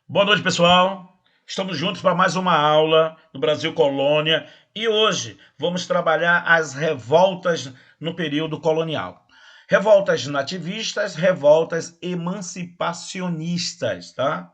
Boa noite, pessoal. Estamos juntos para mais uma aula do Brasil Colônia e hoje vamos trabalhar as revoltas no período colonial. Revoltas nativistas, revoltas emancipacionistas, tá?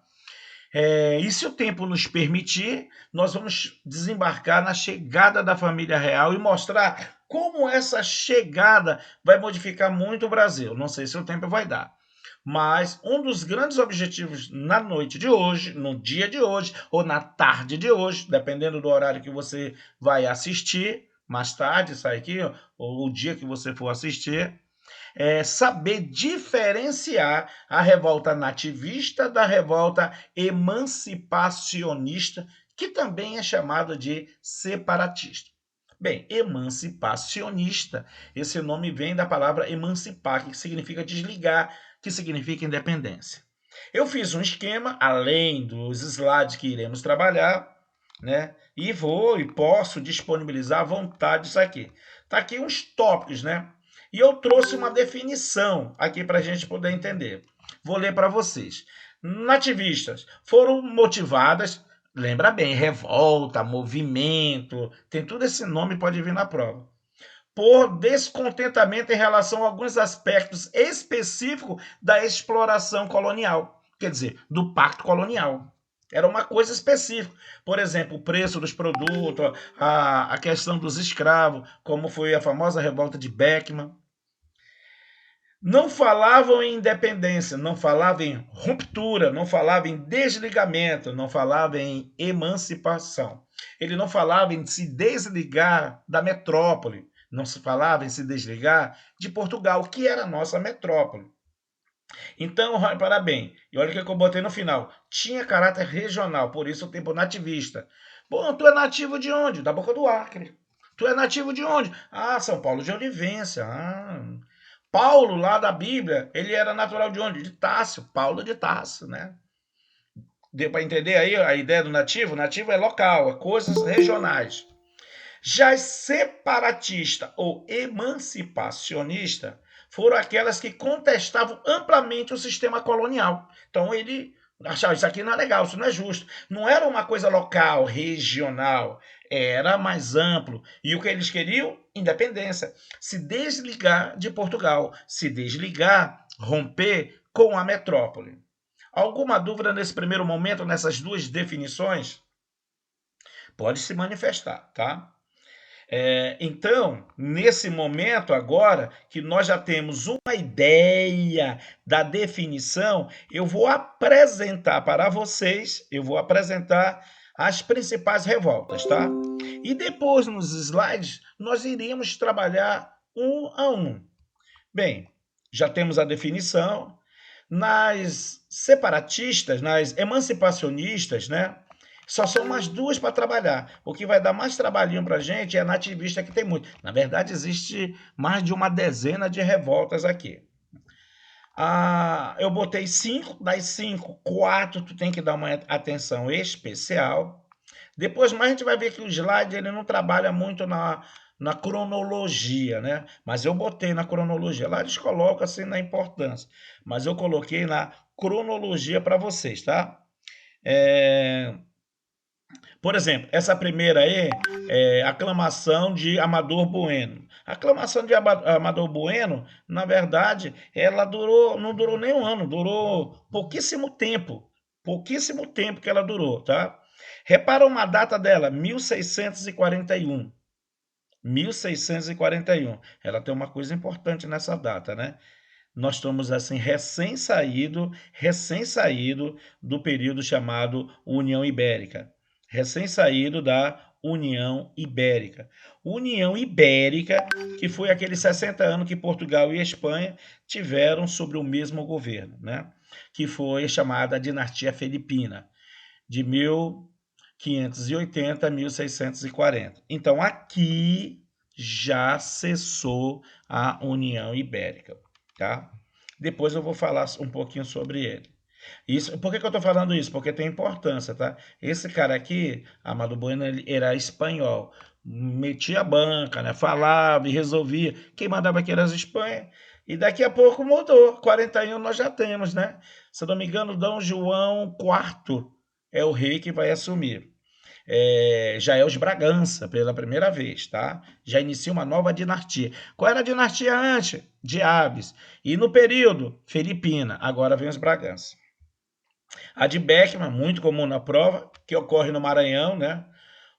E se o tempo nos permitir, nós vamos desembarcar na chegada da família real e mostrar como essa chegada vai modificar muito o Brasil. Não sei se o tempo vai dar. Mas um dos grandes objetivos na noite de hoje, no dia de hoje, ou na tarde de hoje, dependendo do horário que você vai assistir, mais tarde sai aqui, ou o dia que você for assistir, é saber diferenciar a revolta nativista da revolta emancipacionista, que também é chamada de separatista. Bem, emancipacionista, esse nome vem da palavra emancipar, que significa desligar, que significa independência. Eu fiz um esquema, além dos slides que iremos trabalhar, né? E vou e posso disponibilizar à vontade isso aqui. Tá aqui uns tópicos, né? E eu trouxe uma definição aqui para a gente poder entender. Vou ler para vocês. Nativistas foram motivadas, lembra bem, revolta, movimento, tem tudo esse nome, pode vir na prova, por descontentamento em relação a alguns aspectos específicos da exploração colonial, quer dizer, do pacto colonial. Era uma coisa específica. Por exemplo, o preço dos produtos, a questão dos escravos, como foi a famosa revolta de Beckman. Não falavam em independência, não falavam em ruptura, não falavam em desligamento, não falavam em emancipação. Ele não falava em se desligar da metrópole, não se falava em se desligar de Portugal, que era a nossa metrópole. Então, repara bem, e olha o que eu botei no final. Tinha caráter regional, por isso o tempo nativista. Bom, tu é nativo de onde? Da Boca do Acre. Tu é nativo de onde? Ah, São Paulo de Olivência. Paulo, lá da Bíblia, ele era natural de onde? De Tássio, Paulo de Tássio, né? Deu para entender aí a ideia do nativo? Nativo é local, é coisas regionais. Já as separatista ou emancipacionista foram aquelas que contestavam amplamente o sistema colonial. Então ele achava isso aqui não é legal, isso não é justo. Não era uma coisa local, regional, era mais amplo. E o que eles queriam? Independência. Se desligar de Portugal, se desligar, romper com a metrópole. Alguma dúvida nesse primeiro momento, nessas duas definições? Pode se manifestar, tá? Então, nesse momento agora, que nós já temos uma ideia da definição, eu vou apresentar para vocês, eu vou apresentar as principais revoltas, tá? E depois, nos slides, nós iríamos trabalhar um a um. Bem, já temos a definição. Nas separatistas, nas emancipacionistas, né? Só são mais duas para trabalhar. O que vai dar mais trabalhinho para a gente é a nativista, que tem muito. Na verdade, existe mais de uma dezena de revoltas aqui. Eu botei 5, das 5, 4 tu tem que dar uma atenção especial. Depois mais a gente vai ver que o slide ele não trabalha muito na cronologia, né? Mas eu botei na cronologia. Lá eles colocam assim na importância. Mas eu coloquei na cronologia para vocês, tá? Por exemplo, essa primeira aí é Aclamação de Amador Bueno. A aclamação de Amador Bueno, na verdade, ela não durou nem um ano, durou pouquíssimo tempo. Pouquíssimo tempo que ela durou, tá? Repara uma data dela, 1641. 1641. Ela tem uma coisa importante nessa data, né? Nós estamos assim recém-saído do período chamado União Ibérica, recém-saído da União Ibérica. União Ibérica, que foi aqueles 60 anos que Portugal e Espanha tiveram sobre o mesmo governo, né? Que foi chamada dinastia filipina, de 1580 a 1640. Então aqui já cessou a União Ibérica. Tá? Depois eu vou falar um pouquinho sobre ele. Isso, por que eu estou falando isso? Porque tem importância, tá? Esse cara aqui, Amado Bueno, ele era espanhol. Metia a banca, né? Falava e resolvia. Quem mandava aqui era as Espanha. E daqui a pouco mudou. 41 nós já temos, né? Se eu não me engano, Dom João IV é o rei que vai assumir. Já é os Bragança, pela primeira vez, tá? Já inicia uma nova dinastia. Qual era a dinastia antes? De Aves. E no período? Filipina. Agora vem os Bragança. A de Beckman, muito comum na prova, que ocorre no Maranhão, né?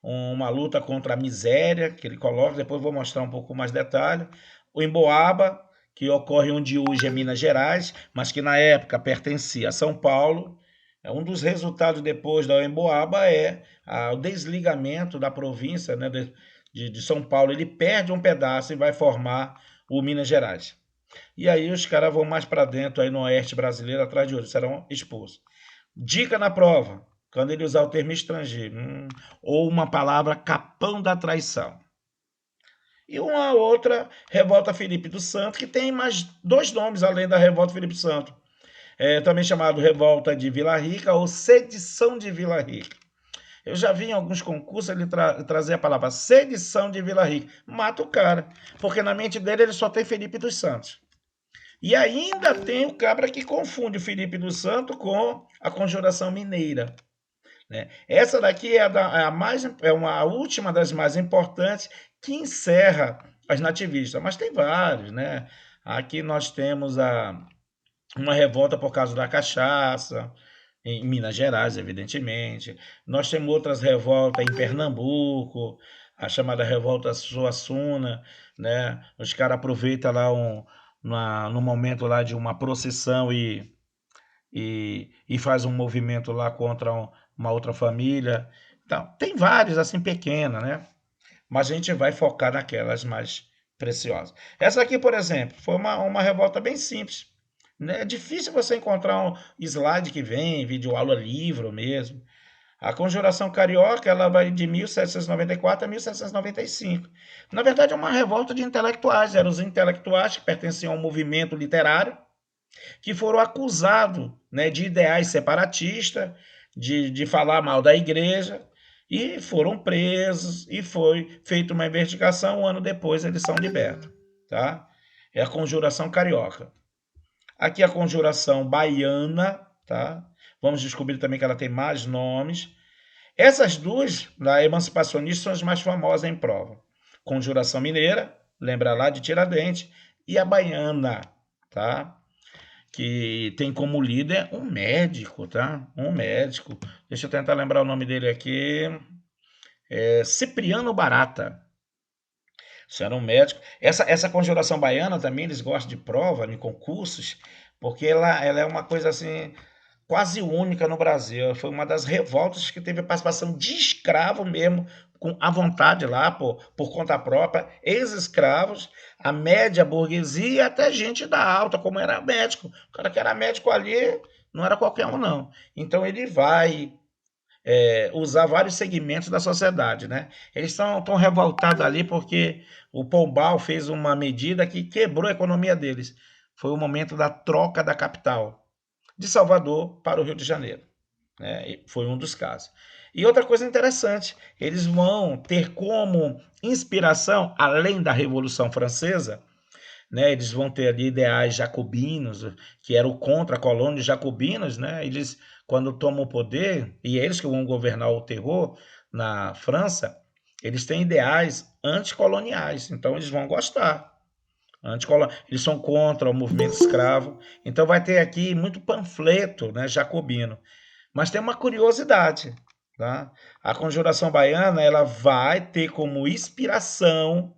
Uma luta contra a miséria, que ele coloca, depois vou mostrar um pouco mais detalhe. O Emboaba, que ocorre onde hoje é Minas Gerais, mas que na época pertencia a São Paulo. Um dos resultados depois da Emboaba é o desligamento da província, né, de São Paulo. Ele perde um pedaço e vai formar o Minas Gerais. E aí os caras vão mais para dentro, aí no oeste brasileiro, atrás de outros, serão expulsos. Dica na prova, quando ele usar o termo estrangeiro, ou uma palavra capão da traição. E uma outra, Revolta Filipe do Santo, que tem mais dois nomes além da Revolta Filipe do Santo. Também chamado Revolta de Vila Rica ou Sedição de Vila Rica. Eu já vi em alguns concursos ele trazer a palavra sedição de Vila Rica. Mata o cara, porque na mente dele ele só tem Felipe dos Santos. E ainda tem o cabra que confunde o Felipe dos Santos com a Conjuração Mineira. Né? Essa daqui é uma última das mais importantes que encerra as nativistas, mas tem vários. Né? Aqui nós temos uma revolta por causa da cachaça, em Minas Gerais, evidentemente. Nós temos outras revoltas em Pernambuco, a chamada revolta Suassuna, né? Os caras aproveitam lá no momento lá de uma procissão e faz um movimento lá contra uma outra família. Então, tem vários assim pequenas, né? Mas a gente vai focar naquelas mais preciosas. Essa aqui, por exemplo, foi uma revolta bem simples. Né? É difícil você encontrar um slide que vem, vídeo aula livro mesmo. A Conjuração Carioca ela vai de 1794 a 1795. Na verdade, é uma revolta de intelectuais. Eram os intelectuais que pertenciam ao movimento literário que foram acusados, né, de ideais separatistas, de falar mal da igreja, e foram presos, e foi feita uma investigação. Um ano depois eles são libertos. Tá? É a Conjuração Carioca. Aqui a Conjuração Baiana. Tá? Vamos descobrir também que ela tem mais nomes. Essas duas, da emancipacionista, são as mais famosas em prova. Conjuração Mineira, lembra lá de Tiradentes, e a Baiana, tá? Que tem como líder um médico, tá? Um médico. Deixa eu tentar lembrar o nome dele aqui. Cipriano Barata. Isso era um médico. Essa conjuração baiana também, eles gostam de prova, em concursos, porque ela é uma coisa assim, quase única no Brasil. Foi uma das revoltas que teve participação de escravo mesmo, com a vontade lá, por conta própria, ex-escravos, a média burguesia e até gente da alta, como era médico. O cara que era médico ali não era qualquer um, não. Então ele vai usar vários segmentos da sociedade. Né? Eles estão revoltados ali porque o Pombal fez uma medida que quebrou a economia deles. Foi o momento da troca da capital de Salvador para o Rio de Janeiro. Né? Foi um dos casos. E outra coisa interessante, eles vão ter como inspiração, além da Revolução Francesa, né, eles vão ter ali ideais jacobinos, que eram contra a colônia jacobinos, né? Eles, quando tomam o poder, e eles que vão governar o terror na França, eles têm ideais anticoloniais, então eles vão gostar. Eles são contra o movimento escravo, então vai ter aqui muito panfleto, né, jacobino. Mas tem uma curiosidade, tá? A Conjuração Baiana, ela vai ter como inspiração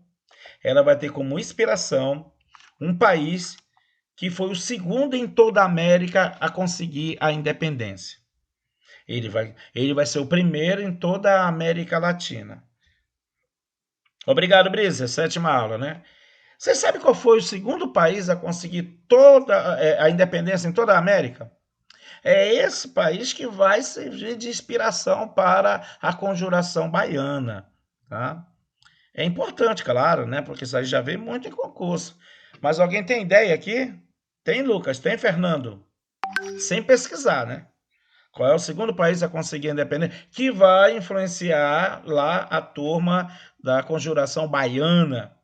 um país que foi o segundo em toda a América a conseguir a independência. Ele vai ser o primeiro em toda a América Latina. Obrigado, Brisa. Sétima aula, né? Você sabe qual foi o segundo país a conseguir toda a independência em toda a América? É esse país que vai servir de inspiração para a Conjuração Baiana. Tá? É importante, claro, né? Porque isso aí já vem muito em concurso. Mas alguém tem ideia aqui? Tem, Lucas? Tem, Fernando? Sem pesquisar, né? Qual é o segundo país a conseguir a independência? Que vai influenciar lá a turma da Conjuração Baiana.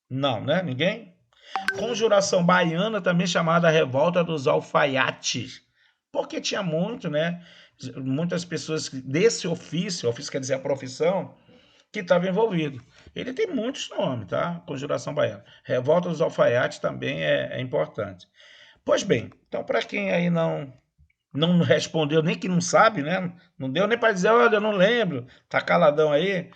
Não, né? Ninguém? Conjuração baiana, também chamada Revolta dos Alfaiates, porque tinha muito, né? Muitas pessoas desse ofício quer dizer a profissão, que estava envolvido. Ele tem muitos nomes, tá? Conjuração baiana. Revolta dos Alfaiates também é importante. Pois bem, então para quem aí não respondeu, nem que não sabe, né? Não deu nem para dizer, olha, eu não lembro, tá caladão aí.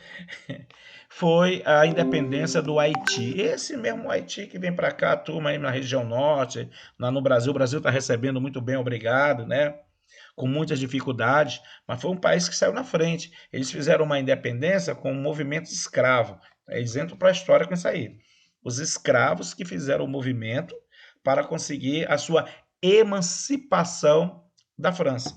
Foi a independência do Haiti. Esse mesmo Haiti que vem para cá, a turma aí na região norte, lá no Brasil. O Brasil está recebendo muito bem, obrigado, né? Com muitas dificuldades, mas foi um país que saiu na frente. Eles fizeram uma independência com um movimento escravo. Eles entram para a história com isso aí. Os escravos que fizeram o movimento para conseguir a sua emancipação da França.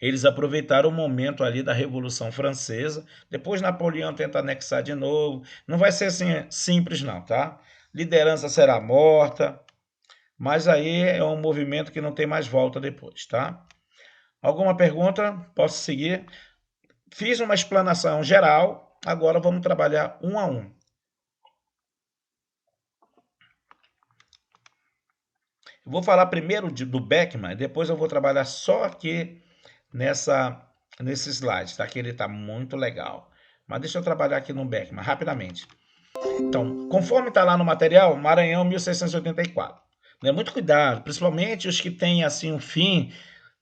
Eles aproveitaram o momento ali da Revolução Francesa. Depois Napoleão tenta anexar de novo. Não vai ser assim simples não, tá? Liderança será morta, mas aí é um movimento que não tem mais volta depois, tá? Alguma pergunta? Posso seguir? Fiz uma explanação geral, agora vamos trabalhar um a um. Eu vou falar primeiro do Beckman, depois eu vou trabalhar só aqui nesse slide, tá? Que ele está muito legal. Mas deixa eu trabalhar aqui no Beckman, rapidamente. Então, conforme está lá no material, Maranhão 1684. Né? Muito cuidado, principalmente os que têm assim um fim,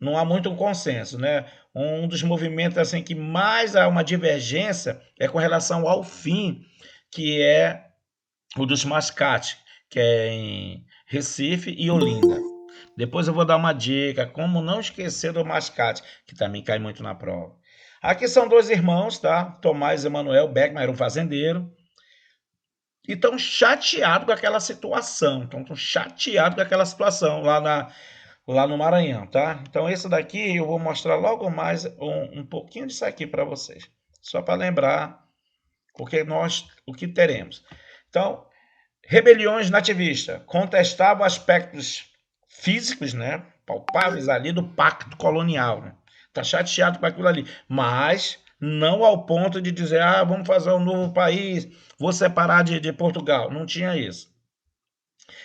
não há muito um consenso, né? Um dos movimentos assim que mais há uma divergência é com relação ao fim, que é o dos mascates, que é em Recife e Olinda. Depois eu vou dar uma dica, como não esquecer do mascate, que também cai muito na prova. Aqui são dois irmãos, tá? Tomás e Emanuel Beckman era um fazendeiro. E estão chateados com aquela situação. Estão chateados com aquela situação lá no Maranhão, tá? Então, esse daqui eu vou mostrar logo mais um pouquinho disso aqui para vocês. Só para lembrar o que teremos. Então, rebeliões nativistas contestavam aspectos físicos, né, palpáveis ali do pacto colonial. Né? Tá chateado com aquilo ali, mas não ao ponto de dizer, vamos fazer um novo país, vou separar de Portugal. Não tinha isso.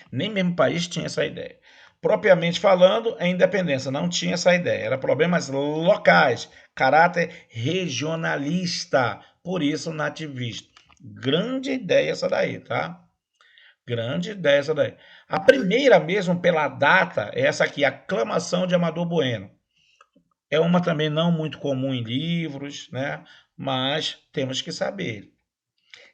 Nem mesmo o país tinha essa ideia. Propriamente falando, a independência não tinha essa ideia. Era problemas locais, caráter regionalista. Por isso, nativista. Grande ideia essa daí, tá? Grande ideia essa daí. A primeira mesmo pela data é essa aqui, Aclamação de Amador Bueno. É uma também não muito comum em livros, né? Mas temos que saber.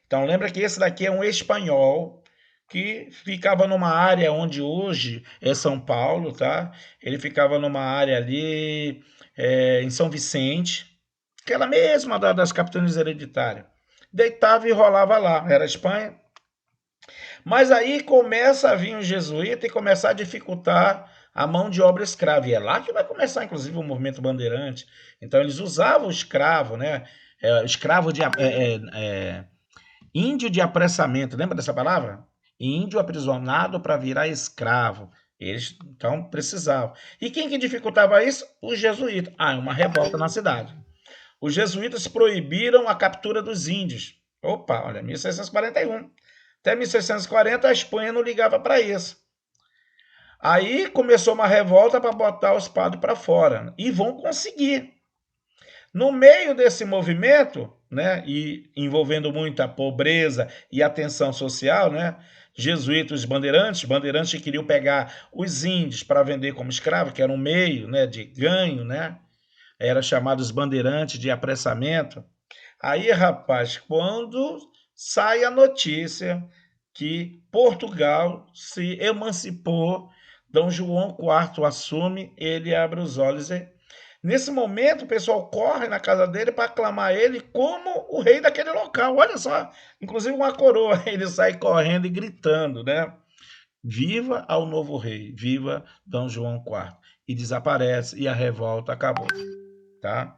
Então lembra que esse daqui é um espanhol que ficava numa área onde hoje é São Paulo, tá? Ele ficava numa área ali em São Vicente, aquela mesma das capitanias hereditárias. Deitava e rolava lá, era Espanha. Mas aí começa a vir um jesuíta e começar a dificultar a mão de obra escrava. E é lá que vai começar, inclusive, o movimento bandeirante. Então, eles usavam o escravo, né? Escravo de. Índio de apressamento, lembra dessa palavra? Índio aprisionado para virar escravo. Eles, então, precisavam. E quem que dificultava isso? Os jesuítas. Uma revolta na cidade. Os jesuítas proibiram a captura dos índios. Opa, olha, 1641. Até 1640 a Espanha não ligava para isso. Aí começou uma revolta para botar os padres para fora. E vão conseguir. No meio desse movimento, né, e envolvendo muita pobreza e atenção social, né, jesuítas bandeirantes que queriam pegar os índios para vender como escravo, que era um meio, né, de ganho, né, era chamados bandeirantes de apressamento. Aí, rapaz, quando sai a notícia que Portugal se emancipou, Dom João IV assume, ele abre os olhos. Nesse momento, o pessoal corre na casa dele para aclamar ele como o rei daquele local. Olha só, inclusive uma coroa. Ele sai correndo e gritando, né? Viva ao novo rei, viva Dom João IV. E desaparece e a revolta acabou, tá?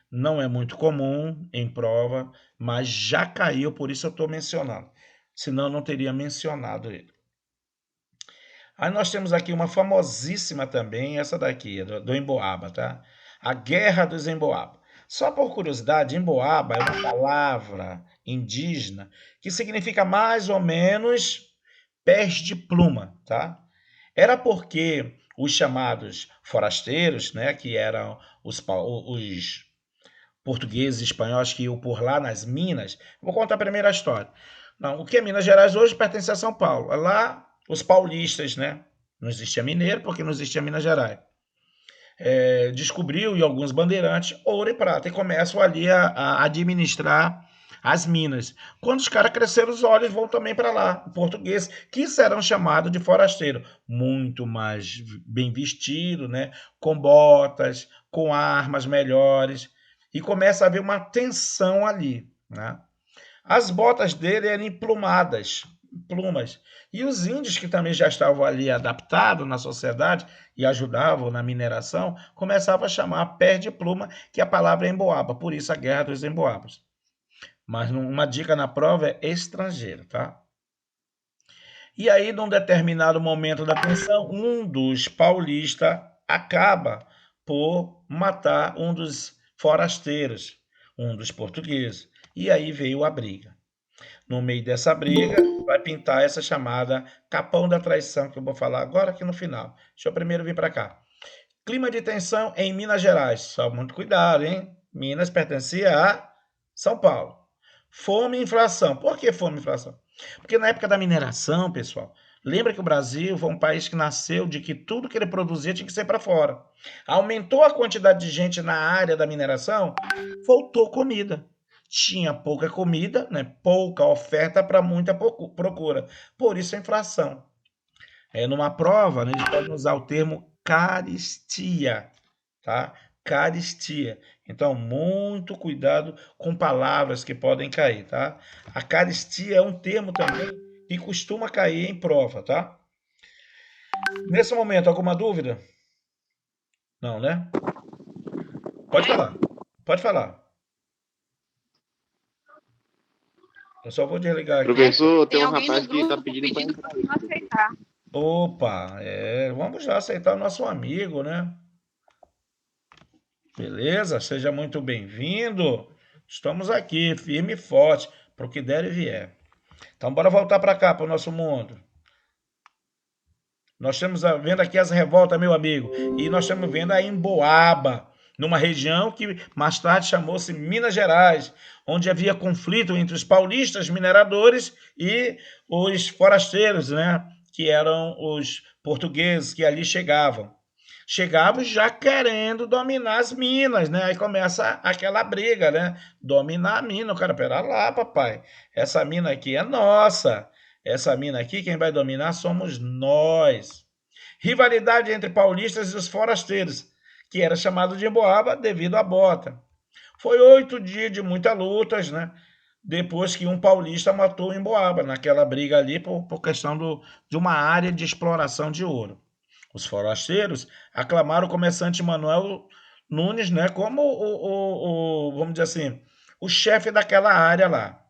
Não é muito comum em prova, mas já caiu, por isso eu estou mencionando. Senão eu não teria mencionado ele. Aí nós temos aqui uma famosíssima também, essa daqui, do Emboaba, tá? A Guerra dos Emboaba. Só por curiosidade, Emboaba é uma palavra indígena que significa mais ou menos pés de pluma, tá? Era porque os chamados forasteiros, né, que eram os portugueses e espanhóis que iam por lá nas minas. Vou contar primeiro a história. Não, o que é Minas Gerais hoje pertence a São Paulo. Lá, os paulistas, né? Não existia mineiro porque não existia Minas Gerais. Descobriu e alguns bandeirantes ouro e prata e começam ali a administrar as minas. Quando os caras cresceram, os olhos vão também para lá, o português, que serão chamados de forasteiro, muito mais bem vestido, né? Com botas, com armas melhores, e começa a haver uma tensão ali, né? As botas dele eram emplumadas, plumas. E os índios que também já estavam ali adaptados na sociedade e ajudavam na mineração, começavam a chamar pé de pluma, que a palavra é emboaba, por isso a guerra dos emboabas. Mas uma dica na prova é estrangeiro, tá? E aí, num determinado momento da tensão, um dos paulistas acaba por matar um dos forasteiros, um dos portugueses. E aí veio a briga. No meio dessa briga, vai pintar essa chamada Capão da Traição, que eu vou falar agora aqui no final. Deixa eu primeiro vir para cá. Clima de tensão em Minas Gerais. Só muito cuidado, hein? Minas pertencia a São Paulo. Fome e inflação. Por que fome e inflação? Porque na época da mineração, pessoal, lembra que o Brasil foi um país que nasceu de que tudo que ele produzia tinha que ser para fora. Aumentou a quantidade de gente na área da mineração, faltou comida. Tinha pouca comida, né? Pouca oferta para muita procura. Por isso a inflação. Numa prova, né, eles podem usar o termo caristia, tá? Caristia. Então, muito cuidado com palavras que podem cair, tá? A caristia é um termo também que costuma cair em prova, tá? Nesse momento, alguma dúvida? Não, né? Pode falar. Pode falar. Eu só vou desligar aqui. Professor, tem um rapaz que tá pedindo para entrar. Não aceitar. Opa, vamos já aceitar o nosso amigo, né? Beleza? Seja muito bem-vindo. Estamos aqui, firme e forte, para o que der e vier. Então, bora voltar para cá, para o nosso mundo. Nós estamos vendo aqui as revoltas, meu amigo, e nós estamos vendo a Emboaba, numa região que mais tarde chamou-se Minas Gerais, onde havia conflito entre os paulistas mineradores e os forasteiros, né? Que eram os portugueses que ali chegavam. Chegavam já querendo dominar as minas, né? Aí começa aquela briga, né? Dominar a mina. O cara, pera lá, papai. Essa mina aqui é nossa. Essa mina aqui, quem vai dominar somos nós. Rivalidade entre paulistas e os forasteiros, que era chamado de Emboaba devido à bota. Foi 8 dias de muitas lutas, né? Depois que um paulista matou o Emboaba, naquela briga ali por questão de uma área de exploração de ouro. Os forasteiros aclamaram o comerciante Manuel Nunes, né, como vamos dizer assim, o chefe daquela área lá.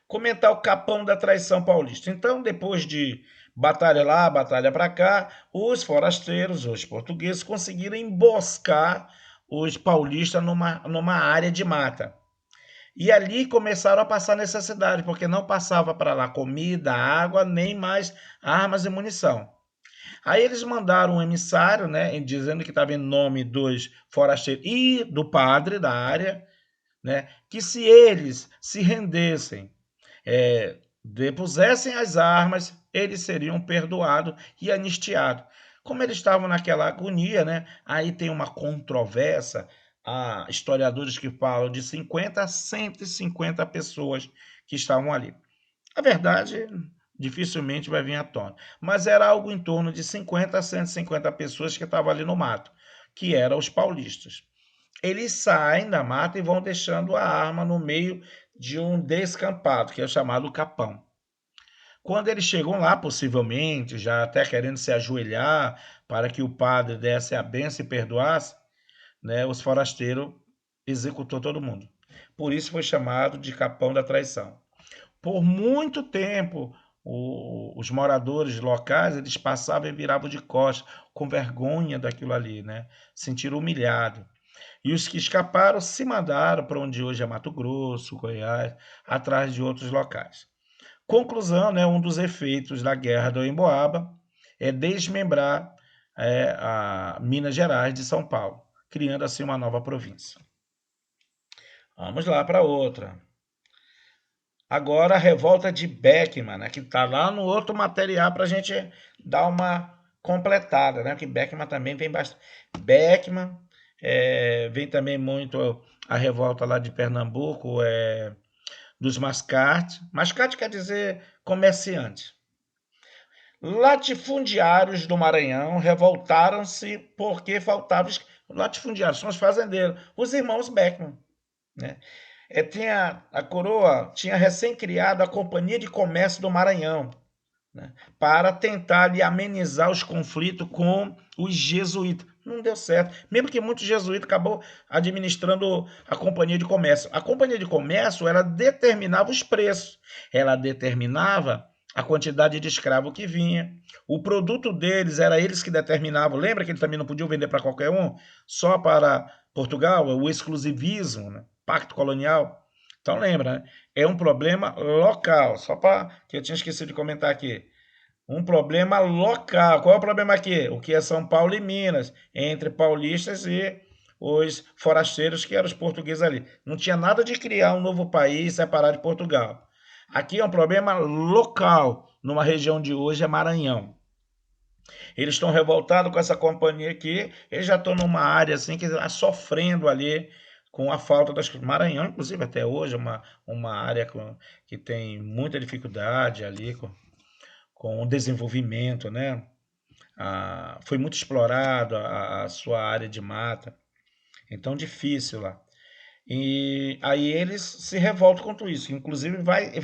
Comentar o capão da traição paulista. Então, depois de batalha lá, batalha para cá, os forasteiros, os portugueses, conseguiram emboscar os paulistas numa área de mata. E ali começaram a passar necessidade, porque não passava para lá comida, água, nem mais armas e munição. Aí eles mandaram um emissário, né, dizendo que estava em nome dos forasteiros e do padre da área, né, que se eles se rendessem, depusessem as armas, eles seriam perdoados e anistiados. Como eles estavam naquela agonia, né, aí tem uma controvérsia, há historiadores que falam de 50 a 150 pessoas que estavam ali. A verdade dificilmente vai vir à tona, mas era algo em torno de 50 a 150 pessoas que estavam ali no mato, que eram os paulistas. Eles saem da mata e vão deixando a arma no meio de um descampado, que é chamado capão. Quando eles chegam lá, possivelmente, já até querendo se ajoelhar para que o padre desse a benção e perdoasse, né, os forasteiros executou todo mundo. Por isso foi chamado de capão da traição. Por muito tempo, os moradores locais, eles passavam e viravam de costas, com vergonha daquilo ali, né? Sentiram humilhado. E os que escaparam se mandaram para onde hoje é Mato Grosso, Goiás, atrás de outros locais. Conclusão, né, um dos efeitos da Guerra do Emboaba é desmembrar a Minas Gerais de São Paulo, criando assim uma nova província. Vamos lá para outra. Agora a revolta de Beckman, né, que está lá no outro material para a gente dar uma completada, né? Que Beckman também vem bastante. Beckman vem também muito a revolta lá de Pernambuco, dos mascate. Mascate quer dizer comerciante. Latifundiários do Maranhão revoltaram-se porque faltavam latifundiários, são os fazendeiros, os irmãos Beckman, né? A coroa tinha recém-criado a Companhia de Comércio do Maranhão, né, para tentar ali, amenizar os conflitos com os jesuítas. Não deu certo. Mesmo que muitos jesuítas acabou administrando a Companhia de Comércio. A Companhia de Comércio, ela determinava os preços. Ela determinava a quantidade de escravo que vinha. O produto deles era eles que determinavam. Lembra que eles também não podiam vender para qualquer um? Só para Portugal, o exclusivismo, né? Pacto colonial. Então lembra, né? É um problema local. Só para que eu tinha esquecido de comentar aqui. Um problema local. Qual é o problema aqui? O que é São Paulo e Minas, entre paulistas e os forasteiros, que eram os portugueses ali. Não tinha nada de criar um novo país separado de Portugal. Aqui é um problema local, numa região de hoje é Maranhão. Eles estão revoltados com essa companhia aqui, eles já estão numa área assim que está sofrendo ali com a falta das. Maranhão, inclusive, até hoje é uma área que tem muita dificuldade ali com o desenvolvimento, né? Foi muito explorado a sua área de mata, então difícil lá. E aí eles se revoltam contra isso. Inclusive,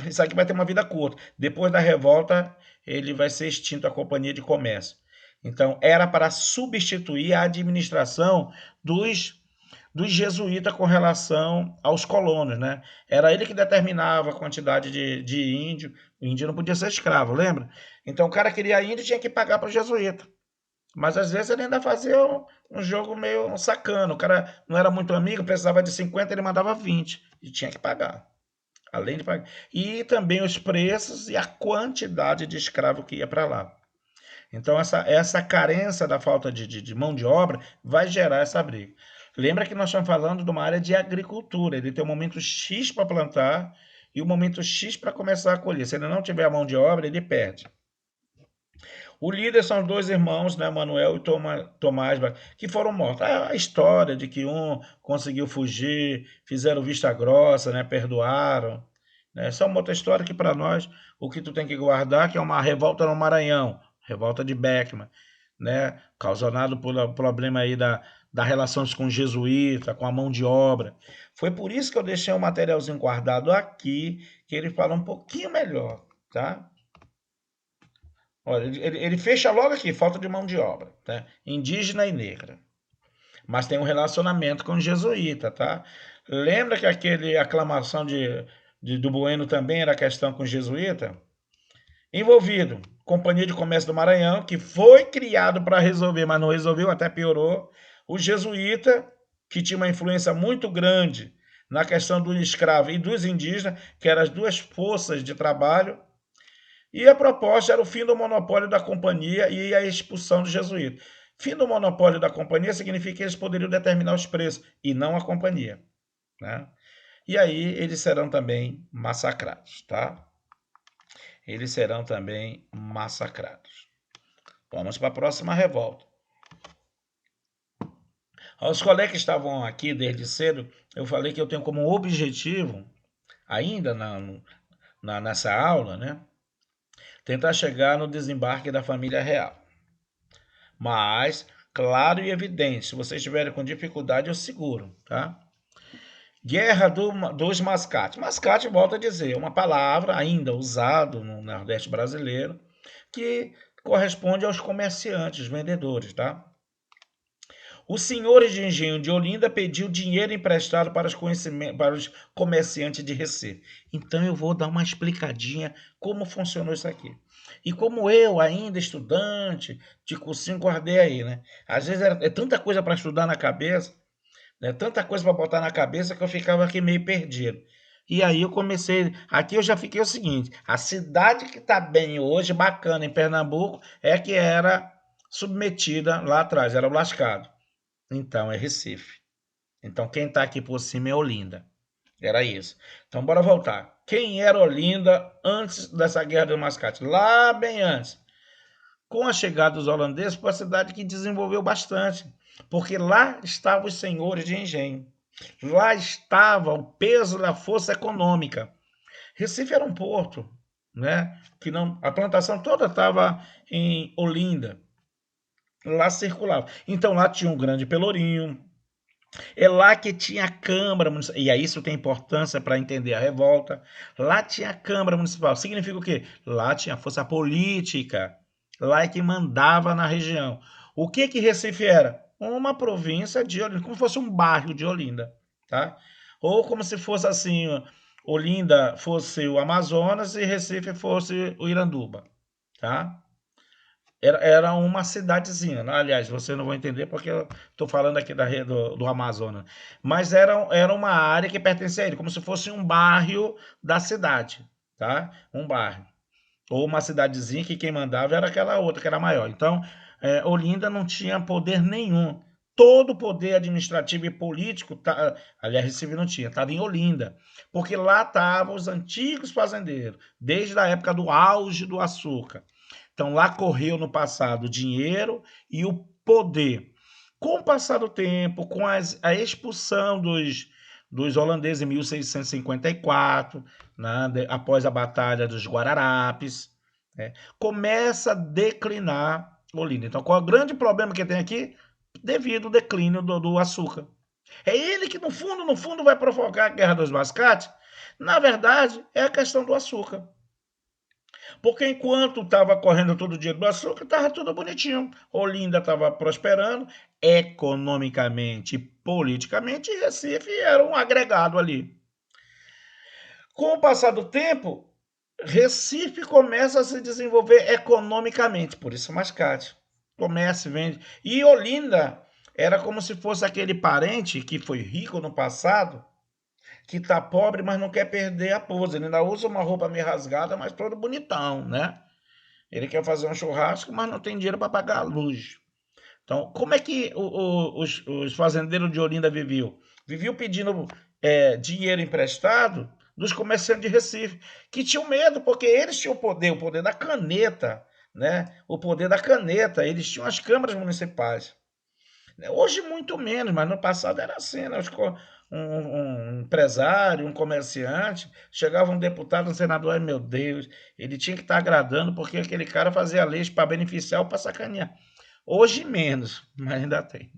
isso aqui vai ter uma vida curta. Depois da revolta, ele vai ser extinto a Companhia de Comércio. Então, era para substituir a administração dos jesuítas com relação aos colonos, né? Era ele que determinava a quantidade de índio. O índio não podia ser escravo, lembra? Então, o cara queria índio e tinha que pagar para o jesuíta. Mas às vezes ele ainda fazia um jogo meio sacano. O cara não era muito amigo, precisava de 50, ele mandava 20 e tinha que pagar. Além de pagar. E também os preços e a quantidade de escravo que ia para lá. Então, essa carência da falta de mão de obra vai gerar essa briga. Lembra que nós estamos falando de uma área de agricultura. Ele tem um momento X para plantar e o momento X para começar a colher. Se ele não tiver a mão de obra, ele perde. O líder são os dois irmãos, né, Manuel e Tomás, que foram mortos. A história de que um conseguiu fugir, fizeram vista grossa, né, perdoaram. Né? Essa é uma outra história que, para nós, o que tu tem que guardar que é uma revolta no Maranhão, revolta de Beckman, né, causado pelo problema aí da relação com os jesuítas, com a mão de obra. Foi por isso que eu deixei um materialzinho guardado aqui, que ele fala um pouquinho melhor, tá? Olha, ele fecha logo aqui, falta de mão de obra, tá? Indígena e negra. Mas tem um relacionamento com o jesuíta, tá? Lembra que aquele aclamação do Bueno também era questão com o jesuíta? Envolvido, Companhia de Comércio do Maranhão, que foi criado para resolver, mas não resolveu, até piorou. O jesuíta, que tinha uma influência muito grande na questão do escravo e dos indígenas, que eram as duas forças de trabalho. E a proposta era o fim do monopólio da companhia e a expulsão dos jesuítas. Fim do monopólio da companhia significa que eles poderiam determinar os preços e não a companhia, né? E aí eles serão também massacrados, tá? Eles serão também massacrados. Vamos para a próxima revolta. Aos colegas que estavam aqui desde cedo, eu falei que eu tenho como objetivo, ainda nessa aula, né, tentar chegar no desembarque da família real. Mas, claro e evidente, se vocês estiverem com dificuldade, eu seguro, tá? Guerra dos mascates. Mascate, volto a dizer, uma palavra ainda usada no Nordeste brasileiro, que corresponde aos comerciantes, vendedores, tá? Os senhores de engenho de Olinda pediu dinheiro emprestado para os comerciantes de Recife. Então eu vou dar uma explicadinha como funcionou isso aqui. E como eu, ainda estudante de cursinho, guardei aí, né? Às vezes é tanta coisa para estudar na cabeça, né? Tanta coisa para botar na cabeça que eu ficava aqui meio perdido. E aí eu comecei. Aqui eu já fiquei o seguinte: a cidade que está bem hoje, bacana em Pernambuco, é que era submetida lá atrás, era o lascado. Então é Recife. Então quem está aqui por cima é Olinda. Era isso. Então bora voltar. Quem era Olinda antes dessa guerra do mascate? Lá bem antes. Com a chegada dos holandeses, foi uma cidade que desenvolveu bastante, porque lá estavam os senhores de engenho. Lá estava o peso da força econômica. Recife era um porto, né? Que não, a plantação toda estava em Olinda. Lá circulava. Então lá tinha um grande pelourinho. É lá que tinha a Câmara Municipal. E aí isso tem importância para entender a revolta. Lá tinha a Câmara Municipal. Significa o quê? Lá tinha força política. Lá é que mandava na região. O que que Recife era? Uma província de Olinda, como se fosse um bairro de Olinda, tá? Ou como se fosse assim, Olinda fosse o Amazonas e Recife fosse o Iranduba, tá? Era uma cidadezinha, né? Aliás, você não vai entender porque eu estou falando aqui do Amazonas. Mas era uma área que pertencia a ele, como se fosse um bairro da cidade, tá? Um bairro. Ou uma cidadezinha que quem mandava era aquela outra, que era maior. Então, Olinda não tinha poder nenhum. Todo o poder administrativo e político, aliás, Recife não tinha, estava em Olinda. Porque lá estavam os antigos fazendeiros, desde a época do auge do açúcar. Então lá correu no passado o dinheiro e o poder. Com o passar do tempo, com a expulsão dos holandeses em 1654, né, após a Batalha dos Guararapes, né, começa a declinar Olinda. Então, qual é o grande problema que tem aqui? Devido ao declínio do açúcar. É ele que, no fundo, vai provocar a Guerra dos Mascates. Na verdade, é a questão do açúcar. Porque enquanto estava correndo todo dia do açúcar, estava tudo bonitinho. Olinda estava prosperando economicamente e politicamente, e Recife era um agregado ali. Com o passar do tempo, Recife começa a se desenvolver economicamente, por isso mascate. Começa, vende. E Olinda era como se fosse aquele parente que foi rico no passado, que tá pobre, mas não quer perder a pose. Ele ainda usa uma roupa meio rasgada, mas todo bonitão, né? Ele quer fazer um churrasco, mas não tem dinheiro para pagar a luz. Então, como é que os fazendeiros de Olinda viviam? Viviam pedindo dinheiro emprestado dos comerciantes de Recife, que tinham medo, porque eles tinham o poder da caneta, né? O poder da caneta, eles tinham as câmaras municipais. Hoje muito menos, mas no passado era assim, né? Um empresário, um comerciante, chegava um deputado, um senador, ai meu Deus, ele tinha que estar agradando porque aquele cara fazia leis para beneficiar ou para sacanear. Hoje menos, mas ainda tem.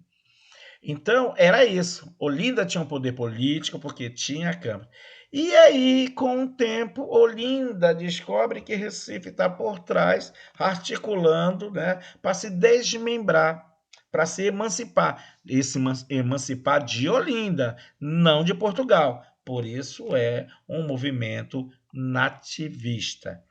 Então, era isso. Olinda tinha um poder político porque tinha a Câmara. E aí, com o tempo, Olinda descobre que Recife está por trás, articulando, né, para se desmembrar, para se emancipar. Esse emancipar de Olinda, não de Portugal. Por isso é um movimento nativista.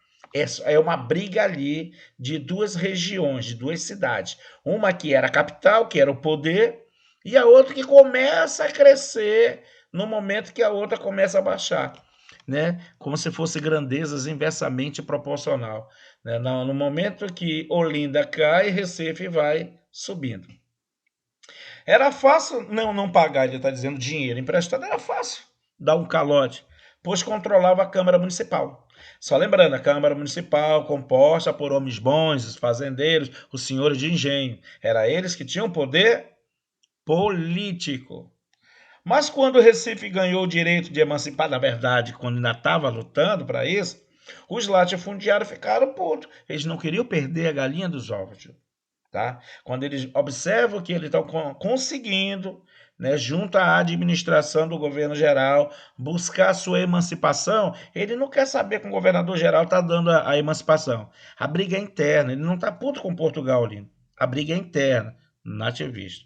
É uma briga ali de duas regiões, de duas cidades. Uma que era a capital, que era o poder, e a outra que começa a crescer no momento que a outra começa a baixar, né? Como se fosse grandezas inversamente proporcional, né? No momento que Olinda cai, Recife vai subindo. Era fácil não pagar, ele está dizendo, dinheiro emprestado, era fácil dar um calote, pois controlava a Câmara Municipal. Só lembrando, a Câmara Municipal composta por homens bons, os fazendeiros, os senhores de engenho. Era eles que tinham poder político. Mas quando o Recife ganhou o direito de emancipar, na verdade, quando ainda estava lutando para isso, os latifundiários ficaram putos. Eles não queriam perder a galinha dos ovos. Tá? Quando eles observam que eles estão conseguindo, né, junto à administração do governo geral, buscar a sua emancipação, ele não quer saber que o governador geral está dando a emancipação. A briga é interna, ele não está puto com Portugal ali. A briga é interna, nativista.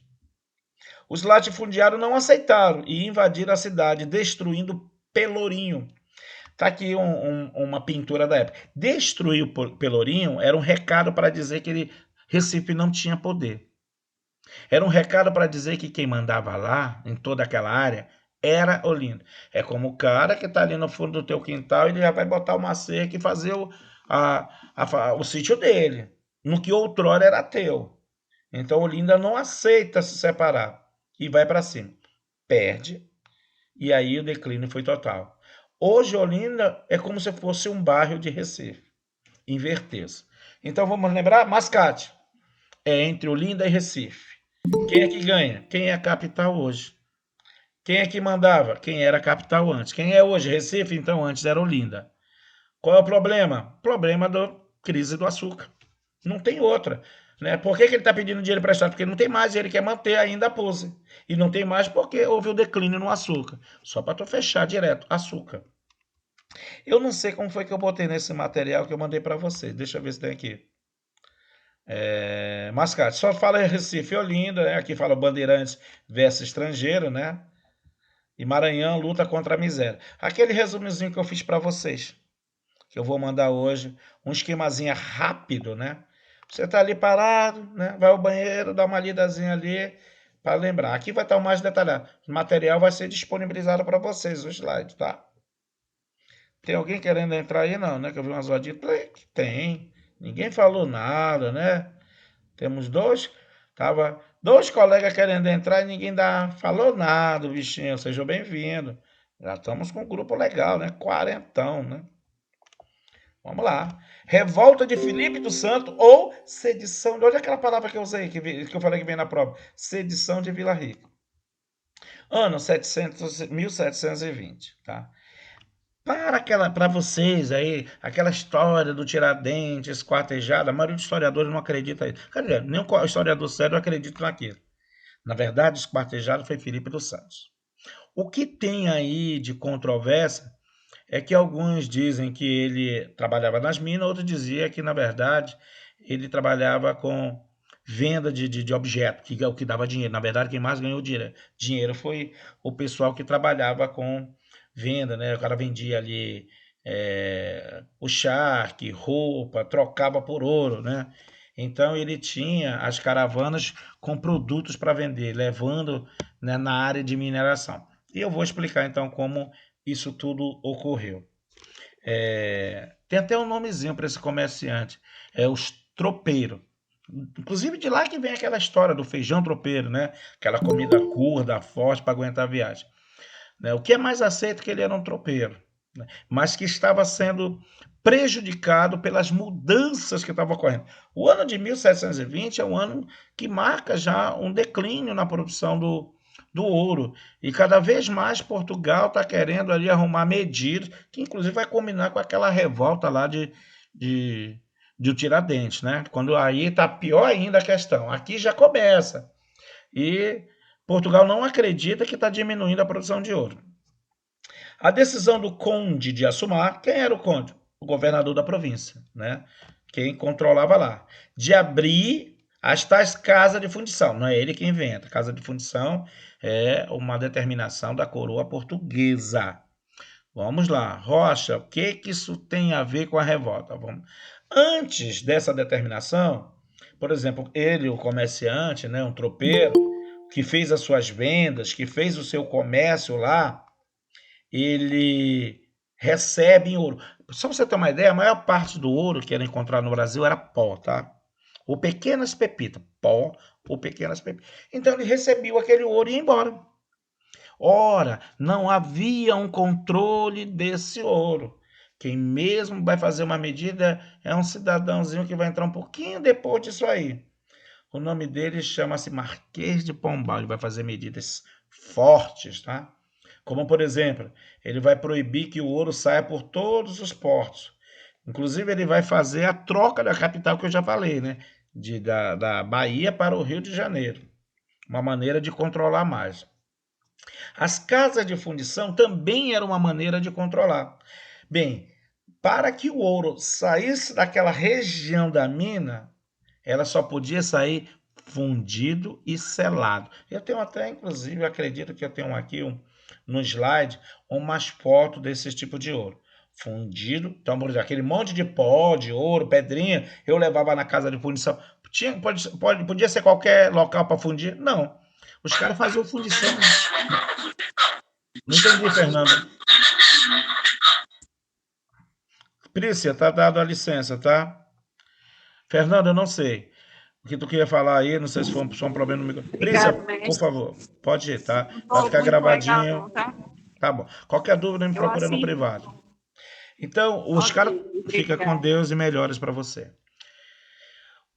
Os latifundiários não aceitaram e invadiram a cidade, destruindo Pelourinho. Está aqui uma pintura da época. Destruir o Pelourinho era um recado para dizer que Recife não tinha poder. Era um recado para dizer que quem mandava lá, em toda aquela área, era Olinda. É como o cara que está ali no fundo do teu quintal, ele já vai botar uma cerca e fazer o sítio dele, no que outrora era teu. Então Olinda não aceita se separar e vai para cima. Perde, e aí o declínio foi total. Hoje Olinda é como se fosse um bairro de Recife. Inverteu-se. Então vamos lembrar, Mascate é entre Olinda e Recife. Quem é que ganha? Quem é a capital hoje? Quem é que mandava? Quem era a capital antes? Quem é hoje? Recife, então antes era Olinda. Qual é o problema? Problema da crise do açúcar. Não tem outra. Né? Por que ele está pedindo dinheiro emprestado? Porque não tem mais, ele quer manter ainda a pose. E não tem mais porque houve o declínio no açúcar. Só para tu fechar direto, açúcar. Eu não sei como foi que eu botei nesse material que eu mandei para vocês. Deixa eu ver se tem aqui. Mascate, só fala em Recife e Olinda, né? Aqui fala Bandeirantes versus estrangeiro, né? E Maranhão luta contra a miséria. Aquele resumozinho que eu fiz para vocês, que eu vou mandar hoje, um esquemazinho rápido, né? Você tá ali parado, né? Vai ao banheiro, dá uma lidazinha ali para lembrar. Aqui vai estar o mais detalhado. O material vai ser disponibilizado para vocês, o slide, tá? Tem alguém querendo entrar aí? Não, né? Que eu vi umas rodinhas. Tem. Ninguém falou nada, né? Temos dois colegas querendo entrar e ninguém falou nada, bichinho. Sejam bem-vindos. Já estamos com um grupo legal, né? Quarentão, né? Vamos lá. Revolta de Filipe do Santo ou sedição. Olha aquela palavra que eu usei, que eu falei que vem na prova. Sedição de Vila Rica. Ano 1720, tá? Para vocês aí, aquela história do Tiradentes esquartejado, a maioria dos historiadores não acredita aí. Cadê? Nenhum historiador sério acredita naquilo. Na verdade, o esquartejado foi Filipe dos Santos. O que tem aí de controvérsia é que alguns dizem que ele trabalhava nas minas, outros diziam que, na verdade, ele trabalhava com venda de objeto, que é o que dava dinheiro. Na verdade, quem mais ganhou dinheiro foi o pessoal que trabalhava com venda, né? O cara vendia ali o charque, roupa, trocava por ouro, né? Então ele tinha as caravanas com produtos para vender, levando, né, na área de mineração. E eu vou explicar então como isso tudo ocorreu. Tem até um nomezinho para esse comerciante, é os tropeiros. Inclusive de lá que vem aquela história do feijão tropeiro, né? Aquela comida curda, forte para aguentar a viagem. Né? O que é mais aceito que ele era um tropeiro, né? Mas que estava sendo prejudicado pelas mudanças que estavam ocorrendo. O ano de 1720 é um ano que marca já um declínio na produção do ouro. E cada vez mais Portugal está querendo ali arrumar medidas, que inclusive vai combinar com aquela revolta lá de Tiradentes, né? Quando aí está pior ainda a questão. Aqui já começa. E Portugal não acredita que está diminuindo a produção de ouro. A decisão do conde de Assumar, quem era o conde? O governador da província, né? Quem controlava lá, de abrir as tais casas de fundição. Não é ele que inventa. Casa de fundição é uma determinação da coroa portuguesa. Vamos lá, Rocha, o que isso tem a ver com a revolta? Antes dessa determinação, por exemplo, ele, o comerciante, né, um tropeiro, que fez as suas vendas, que fez o seu comércio lá, ele recebe em ouro. Só para você ter uma ideia, a maior parte do ouro que era encontrado no Brasil era pó, tá? Ou pequenas pepitas. Pó ou pequenas pepitas. Então ele recebeu aquele ouro e ia embora. Ora, não havia um controle desse ouro. Quem mesmo vai fazer uma medida é um cidadãozinho que vai entrar um pouquinho depois disso aí. O nome dele chama-se Marquês de Pombal. Ele vai fazer medidas fortes, tá? Como, por exemplo, ele vai proibir que o ouro saia por todos os portos. Inclusive, ele vai fazer a troca da capital que eu já falei, né? Da Bahia para o Rio de Janeiro. Uma maneira de controlar mais. As casas de fundição também era uma maneira de controlar. Bem, para que o ouro saísse daquela região da mina, ela só podia sair fundido e selado. Eu tenho até, inclusive, acredito que eu tenho aqui no slide umas fotos desse tipo de ouro. Fundido, então, por exemplo, aquele monte de pó, de ouro, pedrinha, eu levava na casa de fundição. Podia ser qualquer local para fundir? Não. Os caras faziam fundição Não entendi, Fernando. Prícia, tá dado a licença, tá? Fernando, eu não sei. O que tu queria falar aí, não sei se foi só um problema no microfone. Prícia, Obrigado, por mestre. favor, pode ir, tá? Não Vai tô ficar muito legal, gravadinho. não, tá? Tá bom. Qualquer dúvida, me Eu procura no assino. privado. Então, os caras Ok, fica com obrigada. Deus e melhores para você.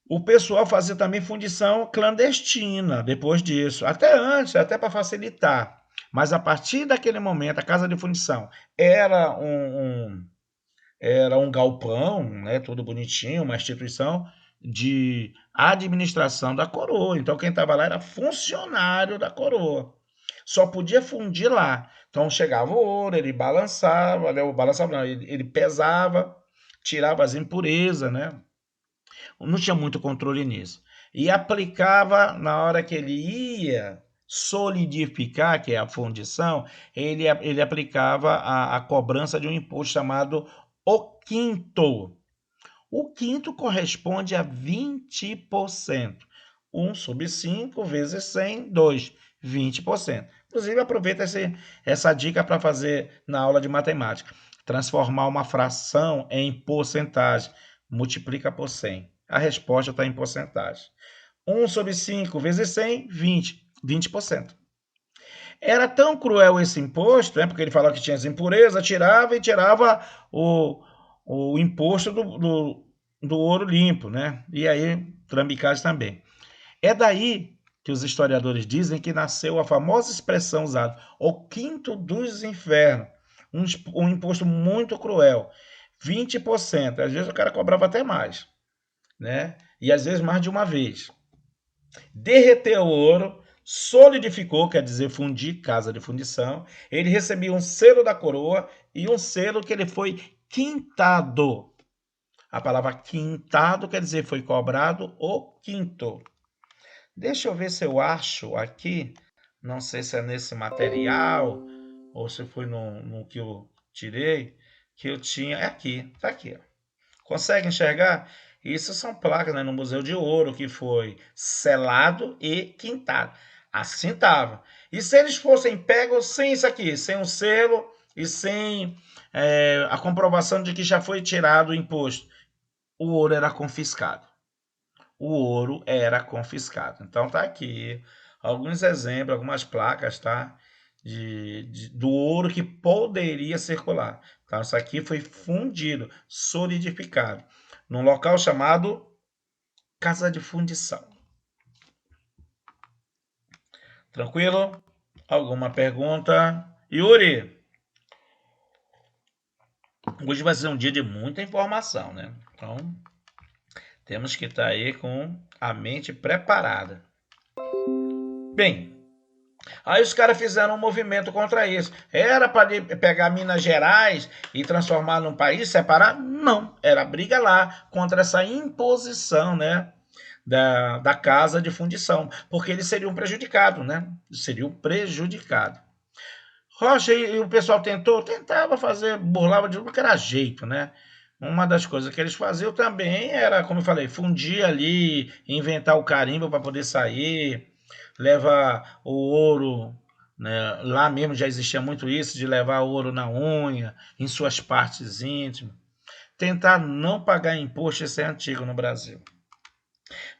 O pessoal fazia também fundição clandestina depois disso, até antes, até para facilitar. Mas a partir daquele momento, a casa de fundição era um galpão, né, tudo bonitinho, uma instituição de administração da coroa. Então quem estava lá era funcionário da coroa. Só podia fundir lá. Então chegava o ouro, ele balançava, né, balançava não, ele pesava, tirava as impurezas, né? Não tinha muito controle nisso. E aplicava na hora que ele ia solidificar, que é a fundição, ele aplicava a cobrança de um imposto chamado o quinto. O quinto corresponde a 20%. 1 sobre 5 vezes 100, 2, 20%. Inclusive, aproveita essa dica para fazer na aula de matemática. Transformar uma fração em porcentagem. Multiplica por 100. A resposta está em porcentagem. 1 sobre 5 vezes 100, 20. 20%. Era tão cruel esse imposto, né, porque ele falava que tinha as impurezas, tirava o imposto do ouro limpo, né? E aí, trambicagem também. É daí que os historiadores dizem que nasceu a famosa expressão usada, o quinto dos infernos, um imposto muito cruel, 20%. Às vezes o cara cobrava até mais, né? E às vezes mais de uma vez. Derreteu o ouro, solidificou, quer dizer, fundir, casa de fundição. Ele recebia um selo da coroa e um selo que ele foi quintado. A palavra quintado quer dizer foi cobrado o quinto. Deixa eu ver se eu acho aqui, não sei se é nesse material ou se foi no que eu tirei, que eu tinha. É aqui, tá aqui. Ó. Consegue enxergar? Isso são placas, né, no Museu de Ouro que foi selado e quintado. Assim estava. E se eles fossem pegos sem isso aqui, sem um selo e sem a comprovação de que já foi tirado o imposto, o ouro era confiscado. O ouro era confiscado. Então tá aqui alguns exemplos, algumas placas, tá? Do ouro que poderia circular. Então, isso aqui foi fundido, solidificado, num local chamado Casa de Fundição. Tranquilo? Alguma pergunta? Yuri, hoje vai ser um dia de muita informação, né? Então, temos que estar aí com a mente preparada. Bem, aí os caras fizeram um movimento contra isso. Era para pegar Minas Gerais e transformar num país, separar? Não. Era briga lá contra essa imposição, né? Da casa de fundição, porque eles seriam prejudicados, né? Seriam prejudicados. Rocha e o pessoal tentava fazer, burlava de tudo que era jeito, né? Uma das coisas que eles faziam também era, como eu falei, fundir ali, inventar o carimbo para poder sair, levar o ouro, né? Lá mesmo já existia muito isso, de levar o ouro na unha, em suas partes íntimas. Tentar não pagar imposto, isso é antigo no Brasil.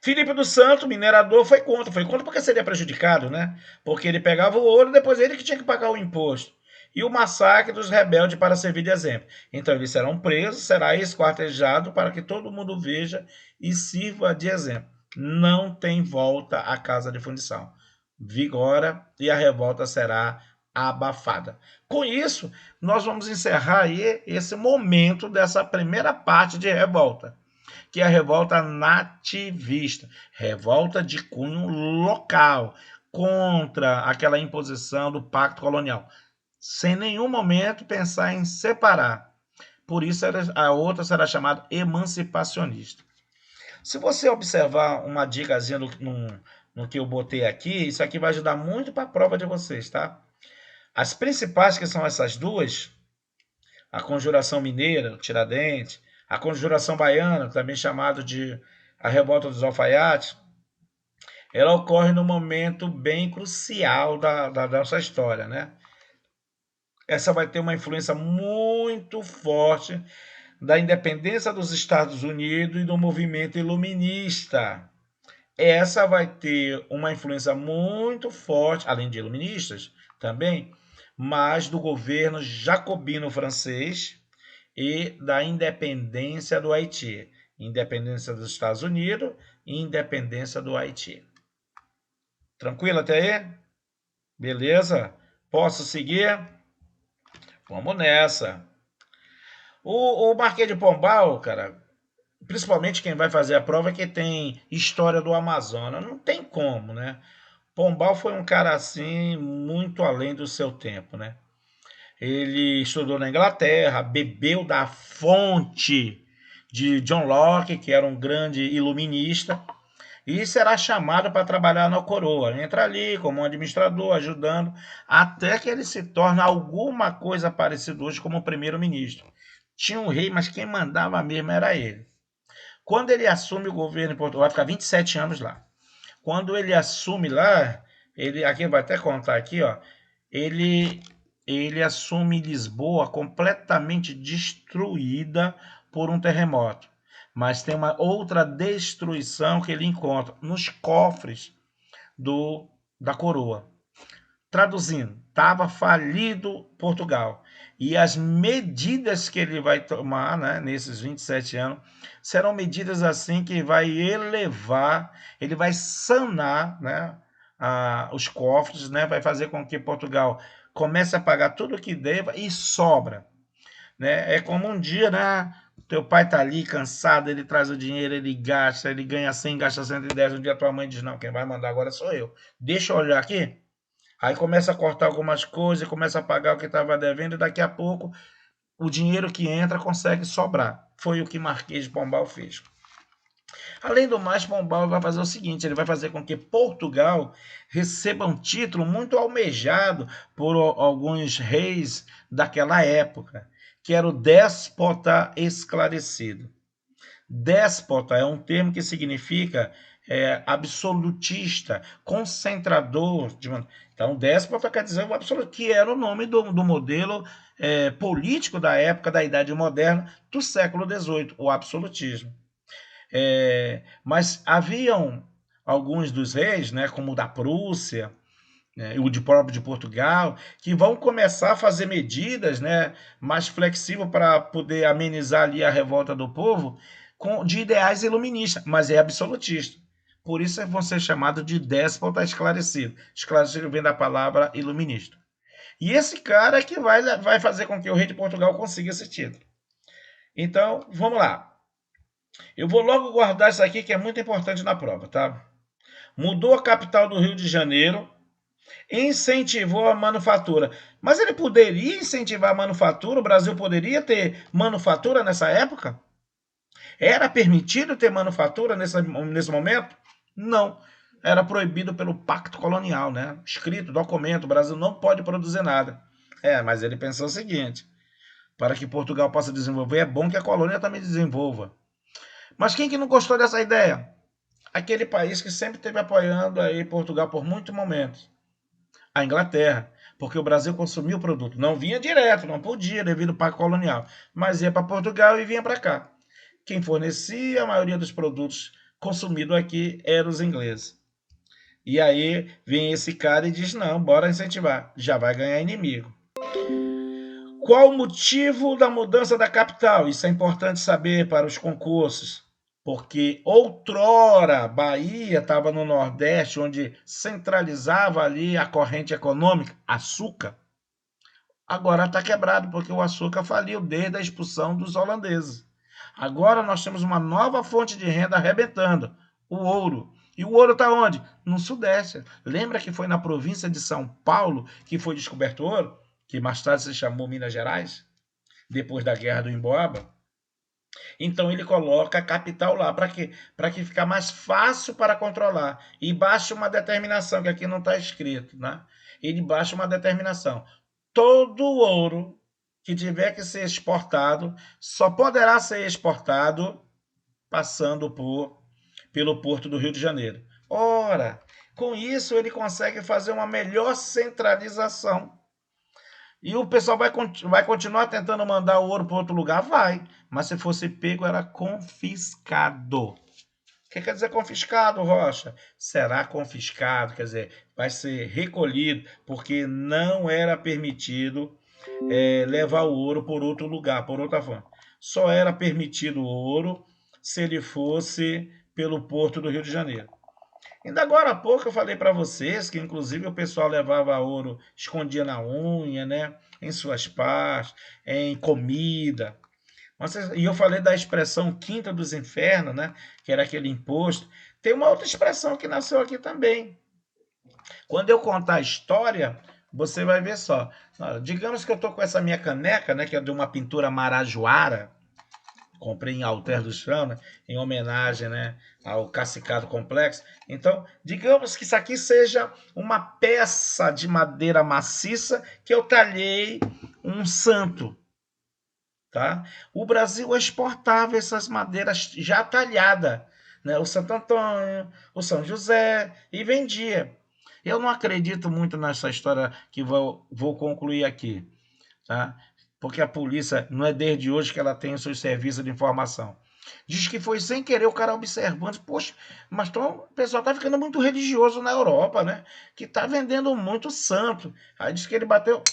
Filipe dos Santos, minerador, foi contra porque seria prejudicado, né? Porque ele pegava o ouro e depois ele que tinha que pagar o imposto. E o massacre dos rebeldes para servir de exemplo. Então eles serão presos, será esquartejado para que todo mundo veja e sirva de exemplo. Não tem volta à casa de fundição. Vigora e a revolta será abafada. Com isso, nós vamos encerrar aí esse momento dessa primeira parte de revolta, que é a revolta nativista, revolta de cunho local, contra aquela imposição do pacto colonial, sem nenhum momento pensar em separar. Por isso a outra será chamada emancipacionista. Se você observar uma dicasinha no que eu botei aqui, isso aqui vai ajudar muito para a prova de vocês, tá? As principais, que são essas duas, a Conjuração Mineira, Tiradentes, a Conjuração Baiana, também chamado de a Revolta dos Alfaiates, ela ocorre num momento bem crucial da nossa história, né? Essa vai ter uma influência muito forte da independência dos Estados Unidos e do movimento iluminista. Essa vai ter uma influência muito forte, além de iluministas também, mas do governo jacobino francês e da independência do Haiti. Independência dos Estados Unidos e independência do Haiti. Tranquilo até aí? Beleza? Posso seguir? Vamos nessa. O Marquês de Pombal, cara, principalmente quem vai fazer a prova é que tem história do Amazonas. Não tem como, né? Pombal foi um cara assim, muito além do seu tempo, né? Ele estudou na Inglaterra, bebeu da fonte de John Locke, que era um grande iluminista, e será chamado para trabalhar na coroa. Entra ali como um administrador, ajudando, até que ele se torna alguma coisa parecida hoje como primeiro-ministro. Tinha um rei, mas quem mandava mesmo era ele. Quando ele assume o governo em Portugal, vai ficar 27 anos lá. Quando ele assume lá, ele aqui vai até contar aqui, ó, ele ele assume Lisboa completamente destruída por um terremoto. Mas tem uma outra destruição que ele encontra nos cofres da coroa. Traduzindo, estava falido Portugal. E as medidas que ele vai tomar, né, nesses 27 anos serão medidas assim que vai elevar, ele vai sanar, né, os cofres, né, vai fazer com que Portugal comece a pagar tudo o que deva e sobra. Né? É como um dia, né? Teu pai tá ali cansado, ele traz o dinheiro, ele gasta, ele ganha 100, gasta 110. Um dia tua mãe diz: não, quem vai mandar agora sou eu. Deixa eu olhar aqui. Aí começa a cortar algumas coisas, começa a pagar o que estava devendo, e daqui a pouco o dinheiro que entra consegue sobrar. Foi o que Marquês de Pombal fez. Além do mais, Pombal vai fazer o seguinte: ele vai fazer com que Portugal receba um título muito almejado por alguns reis daquela época, que era o déspota esclarecido. Déspota é um termo que significa absolutista, concentrador. Então, déspota quer dizer o absoluto, que era o nome do modelo político da época da Idade Moderna do século XVIII, o absolutismo. Mas haviam alguns dos reis, né, como o da Prússia, né, o próprio de Portugal, que vão começar a fazer medidas, né, mais flexíveis para poder amenizar ali a revolta do povo, de ideais iluministas, mas é absolutista. Por isso vão ser chamados de déspota esclarecido. Esclarecido vem da palavra iluminista. E esse cara é que vai fazer com que o rei de Portugal consiga esse título. Então, vamos lá. Eu vou logo guardar isso aqui que é muito importante na prova, tá? Mudou a capital do Rio de Janeiro, incentivou a manufatura. Mas ele poderia incentivar a manufatura? O Brasil poderia ter manufatura nessa época? Era permitido ter manufatura nesse momento? Não. Era proibido pelo Pacto Colonial, né? Escrito, documento, o Brasil não pode produzir nada. Mas ele pensou o seguinte: para que Portugal possa desenvolver, é bom que a colônia também desenvolva. Mas quem que não gostou dessa ideia? Aquele país que sempre esteve apoiando aí Portugal por muitos momentos. A Inglaterra, porque o Brasil consumia o produto. Não vinha direto, não podia devido ao Pacto Colonial, mas ia para Portugal e vinha para cá. Quem fornecia a maioria dos produtos consumidos aqui eram os ingleses. E aí vem esse cara e diz: não, bora incentivar, já vai ganhar inimigo. Qual o motivo da mudança da capital? Isso é importante saber para os concursos. Porque outrora Bahia estava no Nordeste, onde centralizava ali a corrente econômica, açúcar. Agora está quebrado, porque o açúcar faliu desde a expulsão dos holandeses. Agora nós temos uma nova fonte de renda arrebentando, o ouro. E o ouro está onde? No Sudeste. Lembra que foi na província de São Paulo que foi descoberto o ouro? Que mais tarde se chamou Minas Gerais, depois da Guerra do Emboaba. Então ele coloca a capital lá para quê? Para que ficar mais fácil para controlar. E baixa uma determinação, que aqui não está escrito, né? Ele baixa uma determinação. Todo ouro que tiver que ser exportado só poderá ser exportado passando pelo Porto do Rio de Janeiro. Ora, com isso ele consegue fazer uma melhor centralização. E o pessoal vai continuar tentando mandar o ouro para outro lugar? Vai. Mas se fosse pego, era confiscado. O que quer dizer confiscado, Rocha? Será confiscado, quer dizer, vai ser recolhido, porque não era permitido levar o ouro por outro lugar, por outra forma. Só era permitido o ouro se ele fosse pelo porto do Rio de Janeiro. Ainda agora há pouco eu falei para vocês que inclusive o pessoal levava ouro, escondia na unha, né? Em suas partes, em comida. E eu falei da expressão quinta dos infernos, né? Que era aquele imposto. Tem uma outra expressão que nasceu aqui também. Quando eu contar a história, você vai ver só. Digamos que eu estou com essa minha caneca, né? Que é de uma pintura marajoara. Comprei em Alter do Chão, né, em homenagem, né, ao Cacicado Complexo. Então, digamos que isso aqui seja uma peça de madeira maciça que eu talhei um santo. Tá? O Brasil exportava essas madeiras já talhadas, né? O Santo Antônio, o São José, e vendia. Eu não acredito muito nessa história que vou concluir aqui. Tá? Porque a polícia não é desde hoje que ela tem os seus serviços de informação. Diz que foi sem querer o cara observando. Poxa, mas o pessoal tá ficando muito religioso na Europa, né? Que tá vendendo muito santo. Aí diz que ele bateu.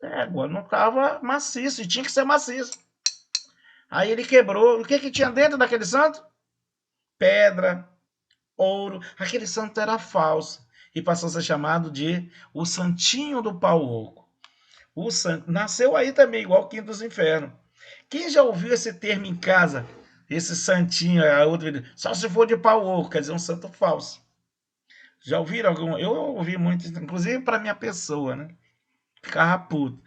Agora não tava maciço, e tinha que ser maciço. Aí ele quebrou. O que que tinha dentro daquele santo? Pedra, ouro. Aquele santo era falso. E passou a ser chamado de o Santinho do Pau Oco. O santo nasceu aí também, igual o Quinto dos Infernos. Quem já ouviu esse termo em casa? Esse santinho, a outra, só se for de pau oco, quer dizer, um santo falso. Já ouviram algum? Eu ouvi muito, inclusive para minha pessoa, né? Ficava puto.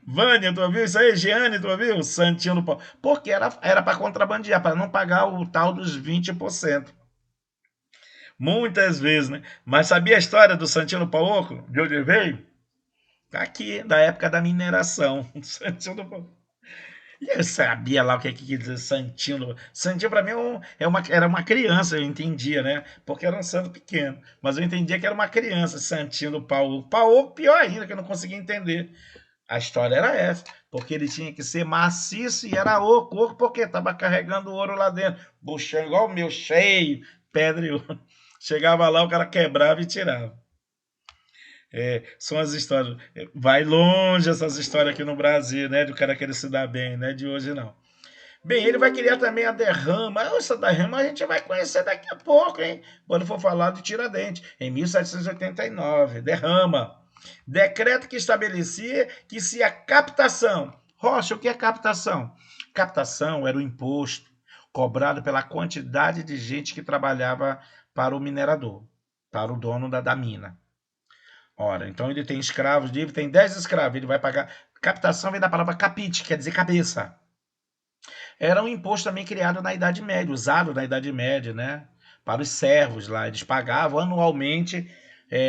Vânia, tu ouviu isso aí? Jeane, tu ouviu? O santinho do pau. Porque era para contrabandear, para não pagar o tal dos 20%. Muitas vezes, né? Mas sabia a história do santinho do pau oco? De onde veio? Tá aqui, da época da mineração. Santinho do pau. E eu sabia lá o que quer dizer Santinho. Santinho para mim era uma criança, eu entendia, né? Porque era um santo pequeno. Mas eu entendia que era uma criança, Santinho do Paulo. Paulo, pior ainda, que eu não conseguia entender. A história era essa, porque ele tinha que ser maciço e era oco, porque estava carregando ouro lá dentro. Buchão igual o meu, cheio, pedra e ouro. Chegava lá, o cara quebrava e tirava. São as histórias. Vai longe essas histórias aqui no Brasil, né? Do cara querer se dar bem, né? De hoje não. Bem, ele vai criar também a derrama. Essa derrama a gente vai conhecer daqui a pouco, hein? Quando for falar do Tiradentes, em 1789. Derrama. Decreto que estabelecia que se a captação. Rocha, o que é captação? Captação era o imposto cobrado pela quantidade de gente que trabalhava para o minerador, para o dono da mina. Ora, então ele tem escravos, ele tem 10 escravos, ele vai pagar. Captação vem da palavra capite, quer dizer cabeça. Era um imposto também criado na Idade Média, usado na Idade Média, né? Para os servos lá. Eles pagavam anualmente,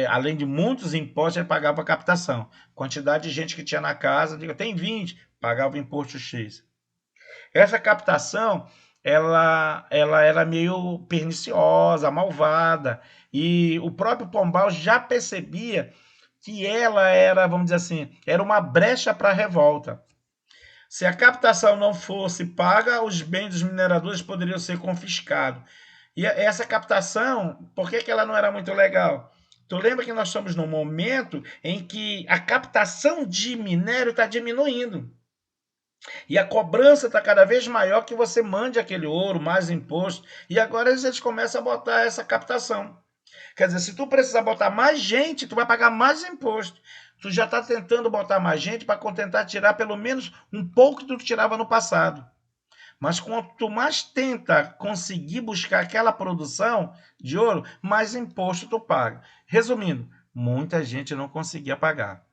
além de muitos impostos, eles pagavam a captação. Quantidade de gente que tinha na casa, tem 20, pagava o imposto X. Essa captação, ela era meio perniciosa, malvada, e o próprio Pombal já percebia que ela era, vamos dizer assim, era uma brecha para a revolta. Se a captação não fosse paga, os bens dos mineradores poderiam ser confiscados. E essa captação, por que ela não era muito legal? Tu lembra que nós estamos num momento em que a captação de minério está diminuindo. E a cobrança está cada vez maior que você mande aquele ouro, mais imposto. E agora eles começam a botar essa captação. Quer dizer, se tu precisar botar mais gente, tu vai pagar mais imposto. Tu já está tentando botar mais gente para tentar tirar pelo menos um pouco do que tirava no passado. Mas quanto mais tenta conseguir buscar aquela produção de ouro, mais imposto tu paga. Resumindo, muita gente não conseguia pagar.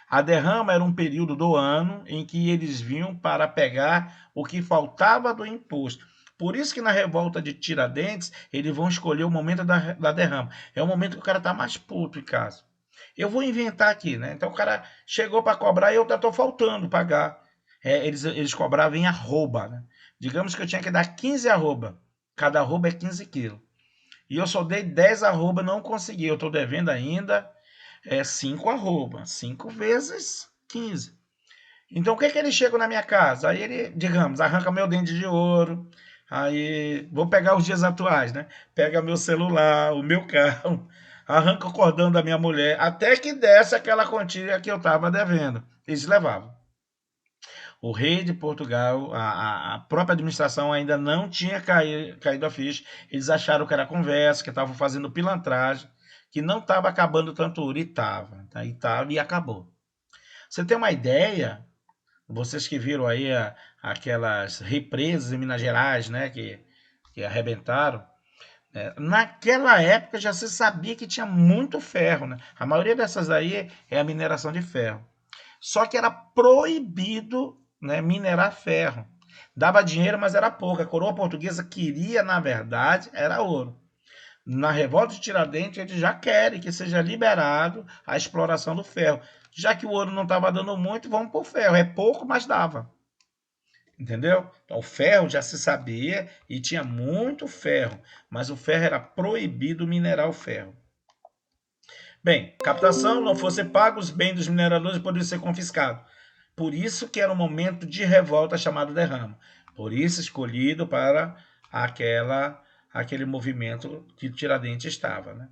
A derrama era um período do ano em que eles vinham para pegar o que faltava do imposto. Por isso que na revolta de Tiradentes, eles vão escolher o momento da derrama. É o momento que o cara está mais puto em casa. Eu vou inventar aqui, né? Então o cara chegou para cobrar e eu estou faltando pagar. Eles cobravam em arroba, né? Digamos que eu tinha que dar 15 arroba. Cada arroba é 15 quilos. E eu só dei 10 arroba, não consegui. Eu estou devendo ainda. É 5 arroba, 5 vezes 15. Então, o que ele chega na minha casa? Aí ele, digamos, arranca meu dente de ouro. Aí, vou pegar os dias atuais, né? Pega meu celular, o meu carro, arranca o cordão da minha mulher, até que desce aquela quantia que eu estava devendo. Eles levavam. O rei de Portugal, a própria administração ainda não tinha caído a ficha. Eles acharam que era conversa, que estavam fazendo pilantragem, que não estava acabando tanto ouro. E estava. Tá? E acabou. Você tem uma ideia? Vocês que viram aí aquelas represas em Minas Gerais, né, que arrebentaram, naquela época já se sabia que tinha muito ferro, né? A maioria dessas aí é a mineração de ferro. Só que era proibido, né, minerar ferro. Dava dinheiro, mas era pouco. A coroa portuguesa queria, na verdade, era ouro. Na revolta de Tiradentes, eles já querem que seja liberado a exploração do ferro. Já que o ouro não estava dando muito, vamos para o ferro. É pouco, mas dava. Entendeu? Então, o ferro já se sabia e tinha muito ferro, mas o ferro era proibido minerar o ferro. Bem, captação, não fosse pago, os bens dos mineradores poderiam ser confiscados. Por isso que era um momento de revolta chamado derrama. Por isso escolhido para aquele movimento que Tiradentes estava, né?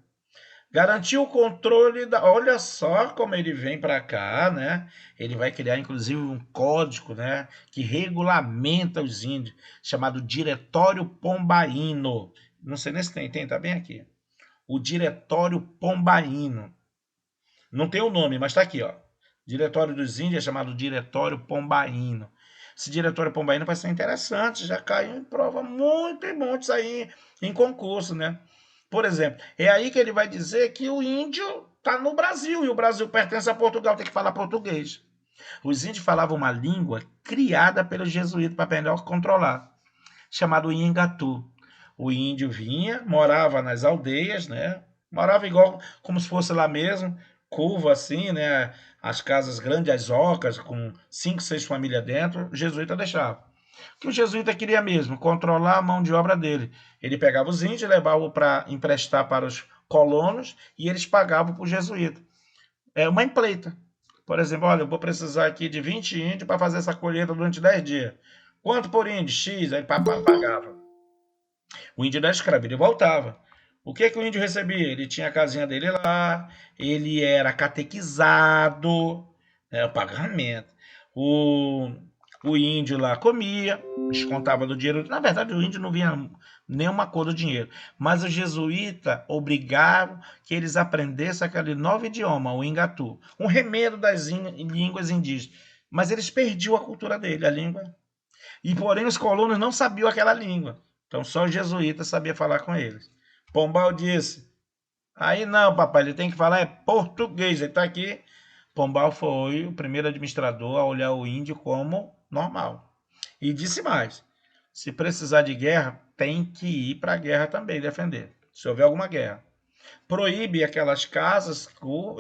Garantiu o controle da. Olha só como ele vem para cá, né? Ele vai criar, inclusive, um código, né? Que regulamenta os índios, chamado Diretório Pombaíno. Não sei nem se tem, tá bem aqui. O Diretório Pombaíno. Não tem o nome, mas está aqui, ó. Diretório dos Índios é chamado Diretório Pombaíno. Esse Diretório Pombaíno vai ser interessante, já caiu em prova muito e muitos aí em concurso, né? Por exemplo, é aí que ele vai dizer que o índio está no Brasil e o Brasil pertence a Portugal, tem que falar português. Os índios falavam uma língua criada pelos jesuítas para melhor controlar, chamado Iengatu. O índio vinha, morava nas aldeias, né? Morava igual como se fosse lá mesmo, curva assim, né? As casas grandes, as ocas, com 5, 6 famílias dentro, o jesuíta deixava. O que o jesuíta queria mesmo? Controlar a mão de obra dele. Ele pegava os índios, levava para emprestar para os colonos e eles pagavam para o jesuíta. É uma empleita. Por exemplo, olha, eu vou precisar aqui de 20 índios para fazer essa colheita durante 10 dias. Quanto por índio? X, aí pagava. O índio era escravo, ele voltava. O que o índio recebia? Ele tinha a casinha dele lá, ele era catequizado, o pagamento. O, o índio lá comia, descontava do dinheiro. Na verdade, o índio não vinha nenhuma cor do dinheiro. Mas os jesuítas obrigaram que eles aprendessem aquele novo idioma, o Ingatu, um remedo das línguas indígenas. Mas eles perdiam a cultura dele, a língua. E porém os colonos não sabiam aquela língua. Então só os jesuítas sabiam falar com eles. Pombal disse: aí não, papai, ele tem que falar português. Ele está aqui. Pombal foi o primeiro administrador a olhar o índio como normal. E disse mais: se precisar de guerra, tem que ir para a guerra também defender. Se houver alguma guerra. Proíbe aquelas casas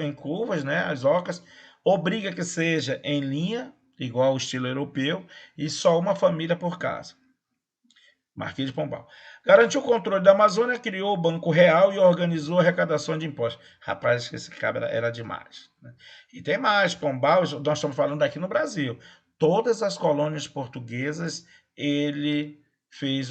em curvas, né, as ocas, obriga que seja em linha, igual ao estilo europeu, e só uma família por casa. Marquês de Pombal. Garantiu o controle da Amazônia, criou o Banco Real e organizou a arrecadação de impostos. Rapaz, esse cabra era demais. Né? E tem mais, Pombal, nós estamos falando aqui no Brasil. Todas as colônias portuguesas, ele fez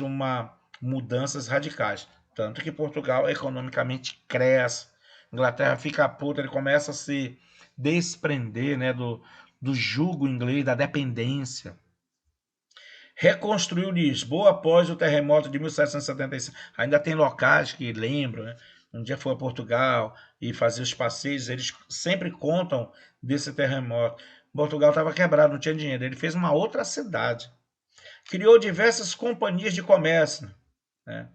mudanças radicais. Tanto que Portugal economicamente cresce. Inglaterra fica puta, ele começa a se desprender, né, do jugo inglês, da dependência. Reconstruiu Lisboa após o terremoto de 1775. Ainda tem locais que lembram, né? Um dia foi a Portugal e fazia os passeios, eles sempre contam desse terremoto. Portugal estava quebrado, não tinha dinheiro. Ele fez uma outra cidade. Criou diversas companhias de comércio. Né?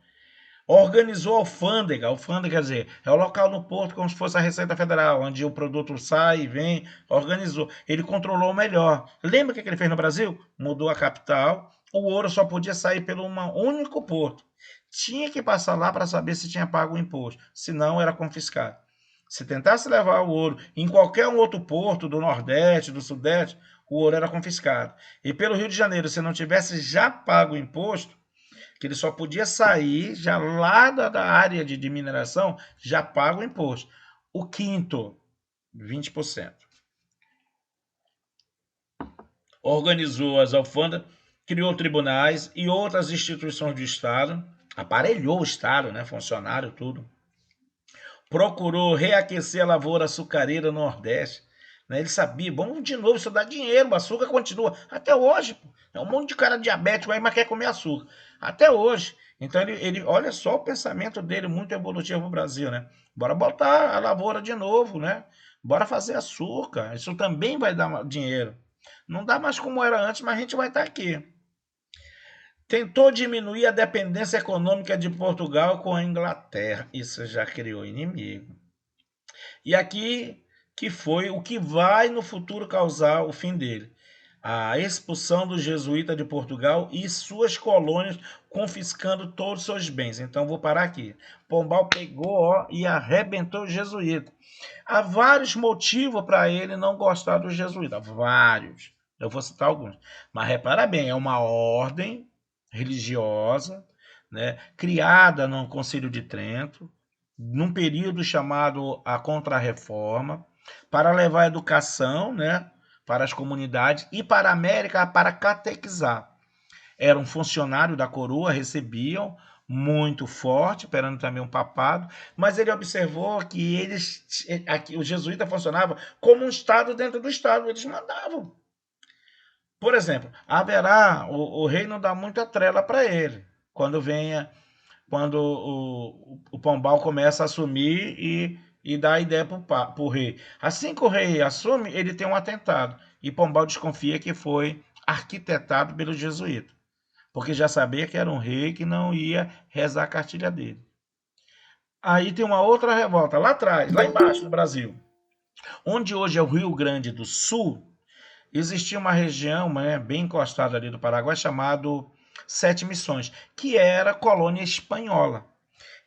Organizou a alfândega. Alfândega, quer dizer, é o local no porto como se fosse a Receita Federal, onde o produto sai e vem. Organizou. Ele controlou melhor. Lembra o que ele fez no Brasil? Mudou a capital. O ouro só podia sair pelo único porto. Tinha que passar lá para saber se tinha pago o imposto. Senão era confiscado. Se tentasse levar o ouro em qualquer outro porto do Nordeste, do Sudeste, o ouro era confiscado. E pelo Rio de Janeiro, se não tivesse já pago o imposto, que ele só podia sair já lá da área de mineração, já paga o imposto. O quinto, 20%. Organizou as alfândegas, criou tribunais e outras instituições do Estado, aparelhou o Estado, né, funcionário, tudo. Procurou reaquecer a lavoura açucareira no Nordeste. Né? Ele sabia, vamos de novo, isso dá dinheiro, o açúcar continua. Até hoje, pô. É um monte de cara diabético aí, mas quer comer açúcar. Até hoje. Então ele olha só o pensamento dele, muito evolutivo no Brasil, né? Bora botar a lavoura de novo, né? Bora fazer açúcar. Isso também vai dar dinheiro. Não dá mais como era antes, mas a gente vai estar aqui. Tentou diminuir a dependência econômica de Portugal com a Inglaterra. Isso já criou inimigo. E aqui que foi o que vai no futuro causar o fim dele. A expulsão dos jesuítas de Portugal e suas colônias, confiscando todos os seus bens. Então vou parar aqui. Pombal pegou e arrebentou os jesuítas. Há vários motivos para ele não gostar dos jesuítas. Vários. Eu vou citar alguns. Mas repara bem, é uma ordem religiosa, né, criada no Concílio de Trento, num período chamado a Contra-Reforma, para levar a educação, né, para as comunidades e para a América para catequizar. Era um funcionário da coroa, recebiam muito forte, perante também um papado, mas ele observou que os jesuítas funcionavam como um Estado dentro do Estado, eles mandavam. Por exemplo, o rei não dá muita trela para ele quando o Pombal começa a assumir e dá a ideia para o rei. Assim que o rei assume, ele tem um atentado e Pombal desconfia que foi arquitetado pelo jesuíta, porque já sabia que era um rei que não ia rezar a cartilha dele. Aí tem uma outra revolta lá atrás, lá embaixo no Brasil, onde hoje é o Rio Grande do Sul. Existia uma região, né, bem encostada ali do Paraguai, chamado Sete Missões, que era colônia espanhola.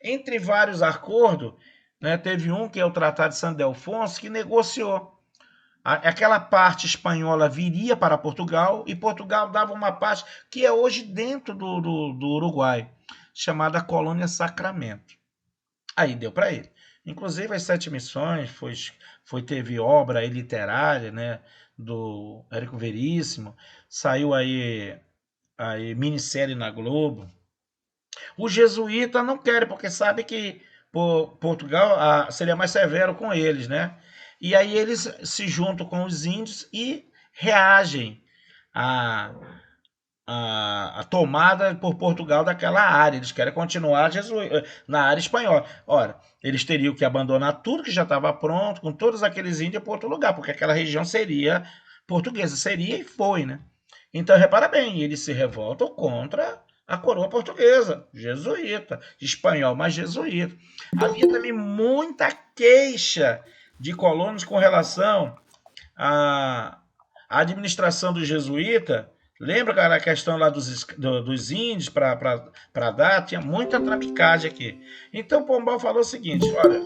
Entre vários acordos, né, teve um que é o Tratado de San Ildefonso, que negociou. Aquela parte espanhola viria para Portugal e Portugal dava uma parte que é hoje dentro do Uruguai, chamada Colônia Sacramento. Aí deu para ele. Inclusive as Sete Missões teve obra aí literária, né, do Érico Veríssimo, saiu aí minissérie na Globo. Os jesuítas não querem, porque sabe que Portugal seria mais severo com eles, né? E aí eles se juntam com os índios e reagem à, à tomada por Portugal daquela área. Eles querem continuar na área espanhola. Ora, eles teriam que abandonar tudo que já estava pronto, com todos aqueles índios para outro lugar, porque aquela região seria portuguesa. Seria e foi, né? Então, repara bem, eles se revoltam contra a coroa portuguesa, jesuíta, espanhol, mas jesuíta. Havia também muita queixa de colonos com relação à administração do jesuíta. Lembra, cara, a questão lá dos índios para dar? Tinha muita tramicagem aqui. Então, Pombal falou o seguinte, olha,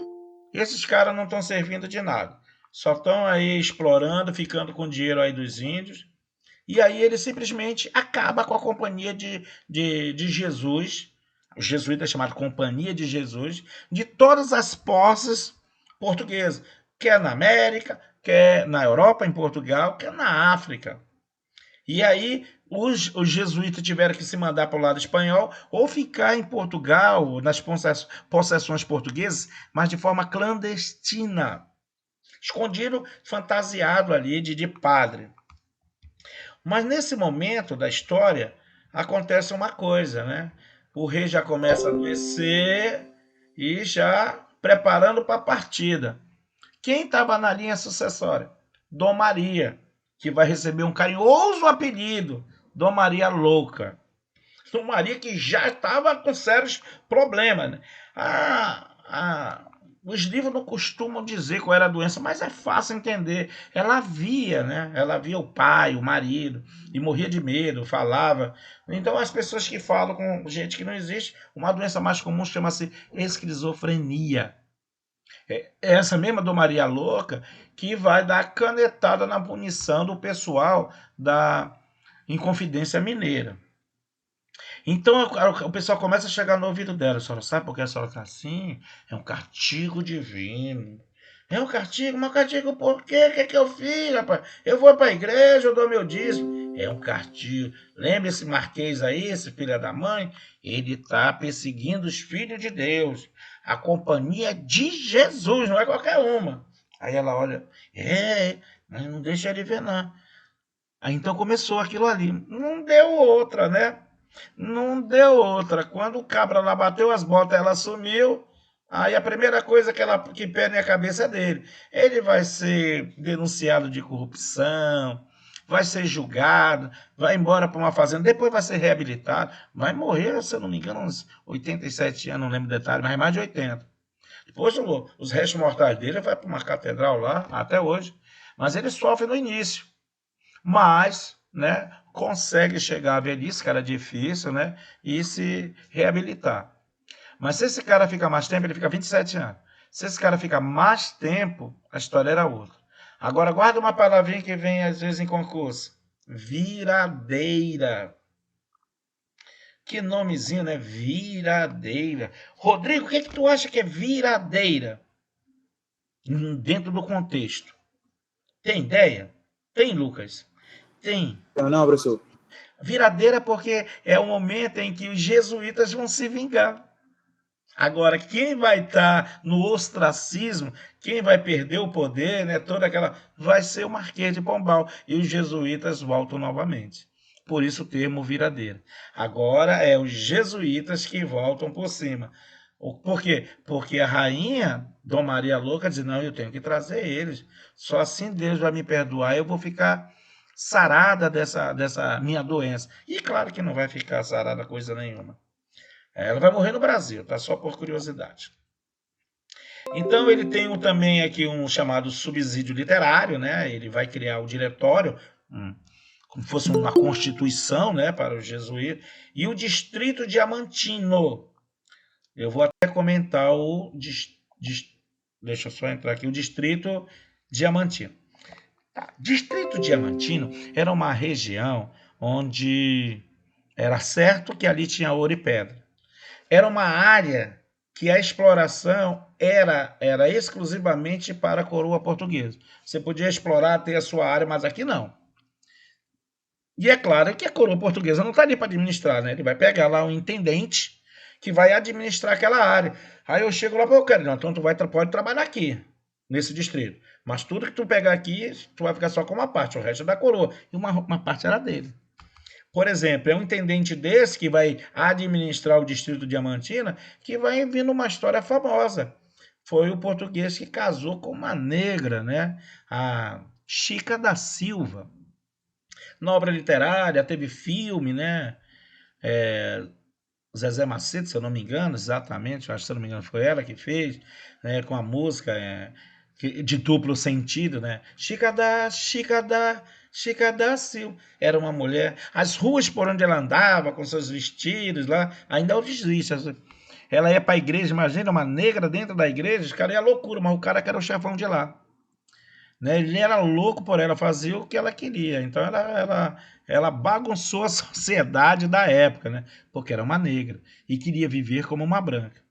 esses caras não estão servindo de nada. Só estão aí explorando, ficando com dinheiro aí dos índios. E aí ele simplesmente acaba com a Companhia de Jesus, o jesuíta é chamado Companhia de Jesus, de todas as posses portuguesas, quer na América, quer na Europa, em Portugal, quer na África. E aí os jesuítas tiveram que se mandar para o lado espanhol ou ficar em Portugal, nas possessões portuguesas, mas de forma clandestina, escondido, fantasiado ali de padre. Mas nesse momento da história acontece uma coisa, né? O rei já começa a adoecer e já preparando para a partida. Quem estava na linha sucessória? Dom Maria, que vai receber um carinhoso apelido, Dom Maria Louca. Dom Maria que já estava com sérios problemas, né? Os livros não costumam dizer qual era a doença, mas é fácil entender. Ela via, né? Ela via o pai, o marido, e morria de medo, falava. Então, as pessoas que falam com gente que não existe, uma doença mais comum chama-se esquizofrenia. É essa mesma Dom Maria Louca que vai dar canetada na punição do pessoal da Inconfidência Mineira. Então o pessoal começa a chegar no ouvido dela. A senhora sabe por que a senhora está assim? É um castigo divino. É um castigo? Mas castigo por quê? O que é que eu fiz, rapaz? Eu vou para a igreja, eu dou meu dízimo. É um castigo. Lembra esse Marquês aí, esse filho da mãe? Ele está perseguindo os filhos de Deus. A companhia de Jesus, não é qualquer uma. Aí ela olha, mas não deixa ele ver, não. Aí então começou aquilo ali. Não deu outra, né? Não deu outra. Quando o cabra lá bateu as botas, ela sumiu. Aí a primeira coisa que perde a cabeça é dele. Ele vai ser denunciado de corrupção, vai ser julgado, vai embora para uma fazenda, depois vai ser reabilitado, vai morrer, se eu não me engano, uns 87 anos, não lembro o detalhe, mas mais de 80. Depois os restos mortais dele vai para uma catedral lá, até hoje. Mas ele sofre no início. Mas, né, consegue chegar à velhice, que era difícil, né, e se reabilitar. Mas se esse cara fica mais tempo, ele fica 27 anos. Se esse cara fica mais tempo, a história era outra. Agora, guarda uma palavrinha que vem às vezes em concurso. Viradeira. Que nomezinho, né? Viradeira. Rodrigo, o que tu acha que é viradeira? Dentro do contexto. Tem ideia? Tem, Lucas? Tem. Não, professor. Viradeira porque é o momento em que os jesuítas vão se vingar. Agora, quem vai estar no ostracismo, quem vai perder o poder, né, toda aquela, vai ser o Marquês de Pombal. E os jesuítas voltam novamente. Por isso o termo viradeira. Agora é os jesuítas que voltam por cima. Por quê? Porque a rainha, Dom Maria Louca, diz, não, eu tenho que trazer eles. Só assim Deus vai me perdoar, eu vou ficar sarada dessa minha doença. E claro que não vai ficar sarada coisa nenhuma. Ela vai morrer no Brasil, tá? Só por curiosidade. Então ele tem também aqui um chamado subsídio literário, né? Ele vai criar o diretório, como se fosse uma constituição, né, para os jesuítas, e o distrito diamantino. Eu vou até comentar deixa eu só entrar aqui, o distrito diamantino. Distrito diamantino era uma região onde era certo que ali tinha ouro e pedra. Era uma área que a exploração era exclusivamente para a coroa portuguesa. Você podia explorar, ter a sua área, mas aqui não. E é claro que a coroa portuguesa não está ali para administrar, né? Ele vai pegar lá um intendente que vai administrar aquela área. Aí eu chego lá, pô, cara, não, então tu pode trabalhar aqui, nesse distrito. Mas tudo que tu pegar aqui, tu vai ficar só com uma parte, o resto é da coroa. E uma parte era dele. Por exemplo, é um intendente desse que vai administrar o distrito Diamantina que vai vindo uma história famosa. Foi o português que casou com uma negra, né? A Chica da Silva. Na obra literária, teve filme, né? Zezé Macedo, se eu não me engano, exatamente, acho que se eu não me engano foi ela que fez, né? Com a música de duplo sentido, né? Chica da Silva. Era uma mulher. As ruas por onde ela andava, com seus vestidos lá, ainda hoje existe. Ela ia para a igreja, imagina, uma negra dentro da igreja, os caras iam loucura, mas o cara que era o chefão de lá. Né? Ele era louco por ela, fazia o que ela queria. Então ela bagunçou a sociedade da época, né? Porque era uma negra e queria viver como uma branca.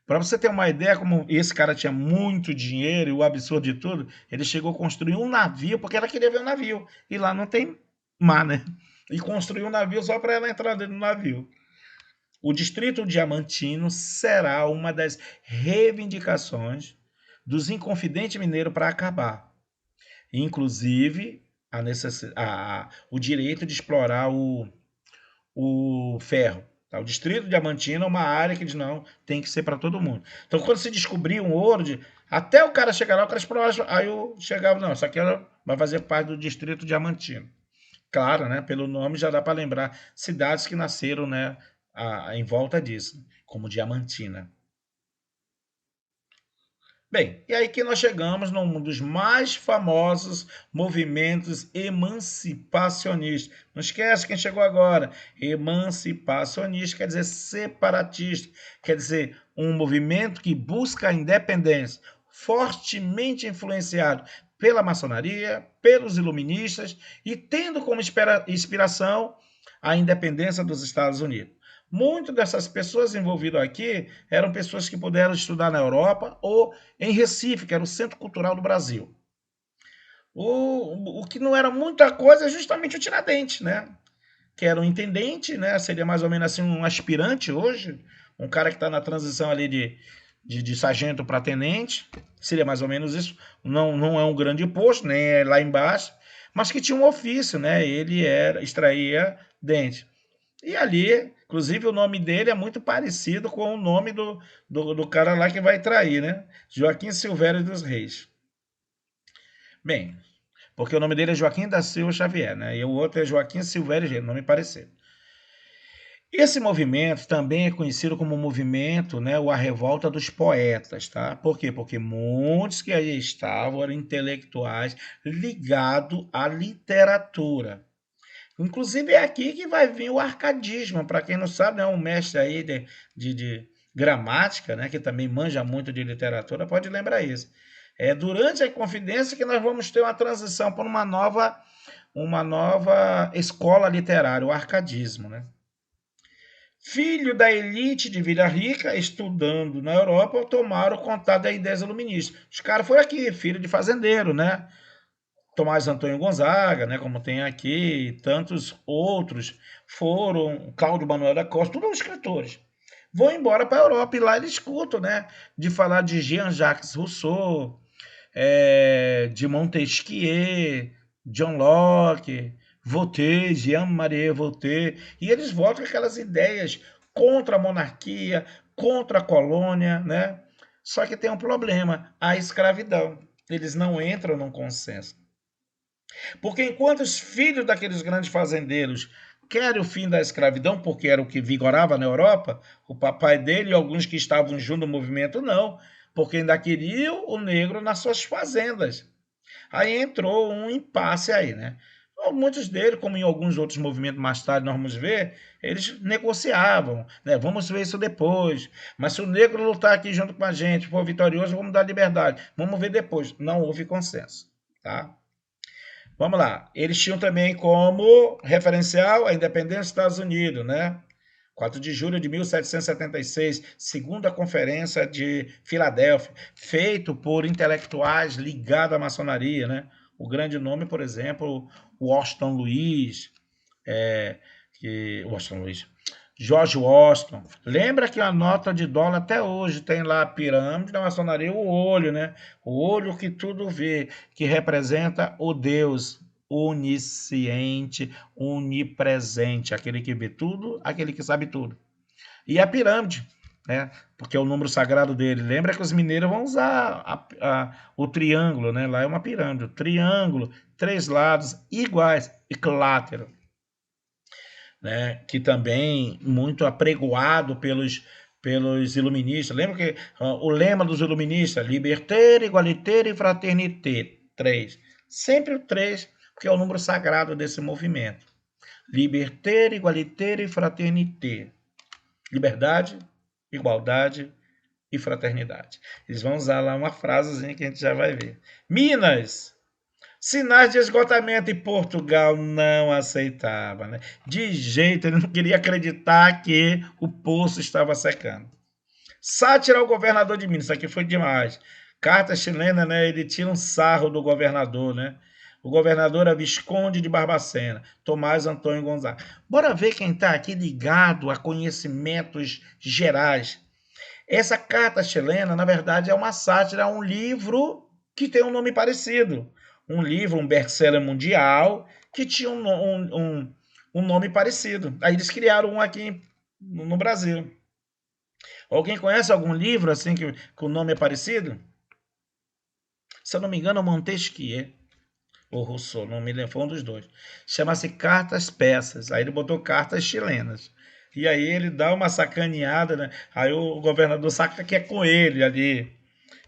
Para você ter uma ideia, como esse cara tinha muito dinheiro e o absurdo de tudo, ele chegou a construir um navio, porque ela queria ver o navio. E lá não tem mar, né? E construiu um navio só para ela entrar dentro do navio. O Distrito Diamantino será uma das reivindicações dos Inconfidentes Mineiros para acabar. Inclusive, o direito de explorar o ferro. Tá? O Distrito Diamantino é uma área que diz, não, tem que ser para todo mundo. Então, quando se descobrir um ouro, até o cara chegar lá, o cara explorar, aí eu chegava, não, isso aqui vai fazer parte do Distrito Diamantino. Claro, né, pelo nome já dá para lembrar cidades que nasceram, né, em volta disso, como Diamantina. Bem, e aí que nós chegamos num dos mais famosos movimentos emancipacionistas. Não esquece quem chegou agora. Emancipacionista quer dizer separatista, quer dizer um movimento que busca a independência, fortemente influenciado pela maçonaria, pelos iluministas e tendo como inspiração a independência dos Estados Unidos. Muitas dessas pessoas envolvidas aqui eram pessoas que puderam estudar na Europa ou em Recife, que era o Centro Cultural do Brasil. O que não era muita coisa é justamente o Tiradentes, né? Que era um intendente, né? Seria mais ou menos assim um aspirante hoje, um cara que está na transição ali de sargento para tenente, seria mais ou menos isso. Não é um grande posto, nem é lá embaixo, mas que tinha um ofício, né? Ele extraía dente. E ali, inclusive, o nome dele é muito parecido com o nome do cara lá que vai trair, né? Joaquim Silvério dos Reis. Bem, porque o nome dele é Joaquim da Silva Xavier, né? E o outro é Joaquim Silvério Reis, nome parecido. Esse movimento também é conhecido como movimento, né, a revolta dos poetas, tá? Por quê? Porque muitos que aí estavam eram intelectuais ligados à literatura. Inclusive é aqui que vai vir o arcadismo, para quem não sabe, é um mestre aí de gramática, né, que também manja muito de literatura, pode lembrar isso. É durante a Confidência que nós vamos ter uma transição para uma nova escola literária, o arcadismo, né? Filho da elite de Vila Rica, estudando na Europa, tomaram contato da ideias iluministas. Os caras foram aqui, filho de fazendeiro, né? Tomás Antônio Gonzaga, né, como tem aqui, tantos outros foram, Cláudio Manuel da Costa, todos escritores. Vão embora para a Europa e lá eles escutam, né, de falar de Jean-Jacques Rousseau, de Montesquieu, John Locke, Voltaire, Jean-Marie Voltaire, e eles voltam com aquelas ideias contra a monarquia, contra a colônia, né? Só que tem um problema, a escravidão. Eles não entram num consenso. Porque enquanto os filhos daqueles grandes fazendeiros querem o fim da escravidão, porque era o que vigorava na Europa, o papai dele e alguns que estavam junto no movimento não, porque ainda queriam o negro nas suas fazendas. Aí entrou um impasse aí, né? Muitos deles, como em alguns outros movimentos mais tarde nós vamos ver, eles negociavam, né? Vamos ver isso depois. Mas se o negro lutar aqui junto com a gente, for vitorioso, vamos dar liberdade. Vamos ver depois. Não houve consenso, tá? Vamos lá. Eles tinham também como referencial a independência dos Estados Unidos, né? 4 de julho de 1776, segunda conferência de Filadélfia, feito por intelectuais ligados à maçonaria, né? O grande nome, por exemplo, Washington Luiz, George Washington. Lembra que a nota de dólar até hoje tem lá a pirâmide da maçonaria, o olho, né? O olho que tudo vê, que representa o Deus onisciente, onipresente, aquele que vê tudo, aquele que sabe tudo. E a pirâmide, né? Porque é o número sagrado dele. Lembra que os mineiros vão usar o triângulo, né? Lá é uma pirâmide. O triângulo, 3 lados iguais, equilátero. Né, que também muito apregoado pelos iluministas. Lembra que o lema dos iluministas, liberté, igualité e fraternité, 3. Sempre o 3, porque é o número sagrado desse movimento. Liberté, igualité e fraternité. Liberdade, igualdade e fraternidade. Eles vão usar lá uma frasezinha que a gente já vai ver. Minas, sinais de esgotamento, e Portugal não aceitava, né? De jeito, ele não queria acreditar que o poço estava secando. Sátira ao governador de Minas, isso aqui foi demais. Carta chilena, né? Ele tira um sarro do governador, né? O governador era Visconde de Barbacena, Tomás Antônio Gonzaga. Bora ver quem está aqui ligado a conhecimentos gerais. Essa carta chilena, na verdade, é uma sátira a um livro que tem um nome parecido. Um livro, um best-seller mundial, que tinha um nome parecido. Aí eles criaram um aqui no Brasil. Alguém conhece algum livro assim que o nome é parecido? Se eu não me engano, é Montesquieu ou Rousseau, não me lembro, foi um dos dois. Chama-se Cartas Persas. Aí ele botou cartas chilenas. E aí ele dá uma sacaneada, né? Aí o governador saca que é com ele ali.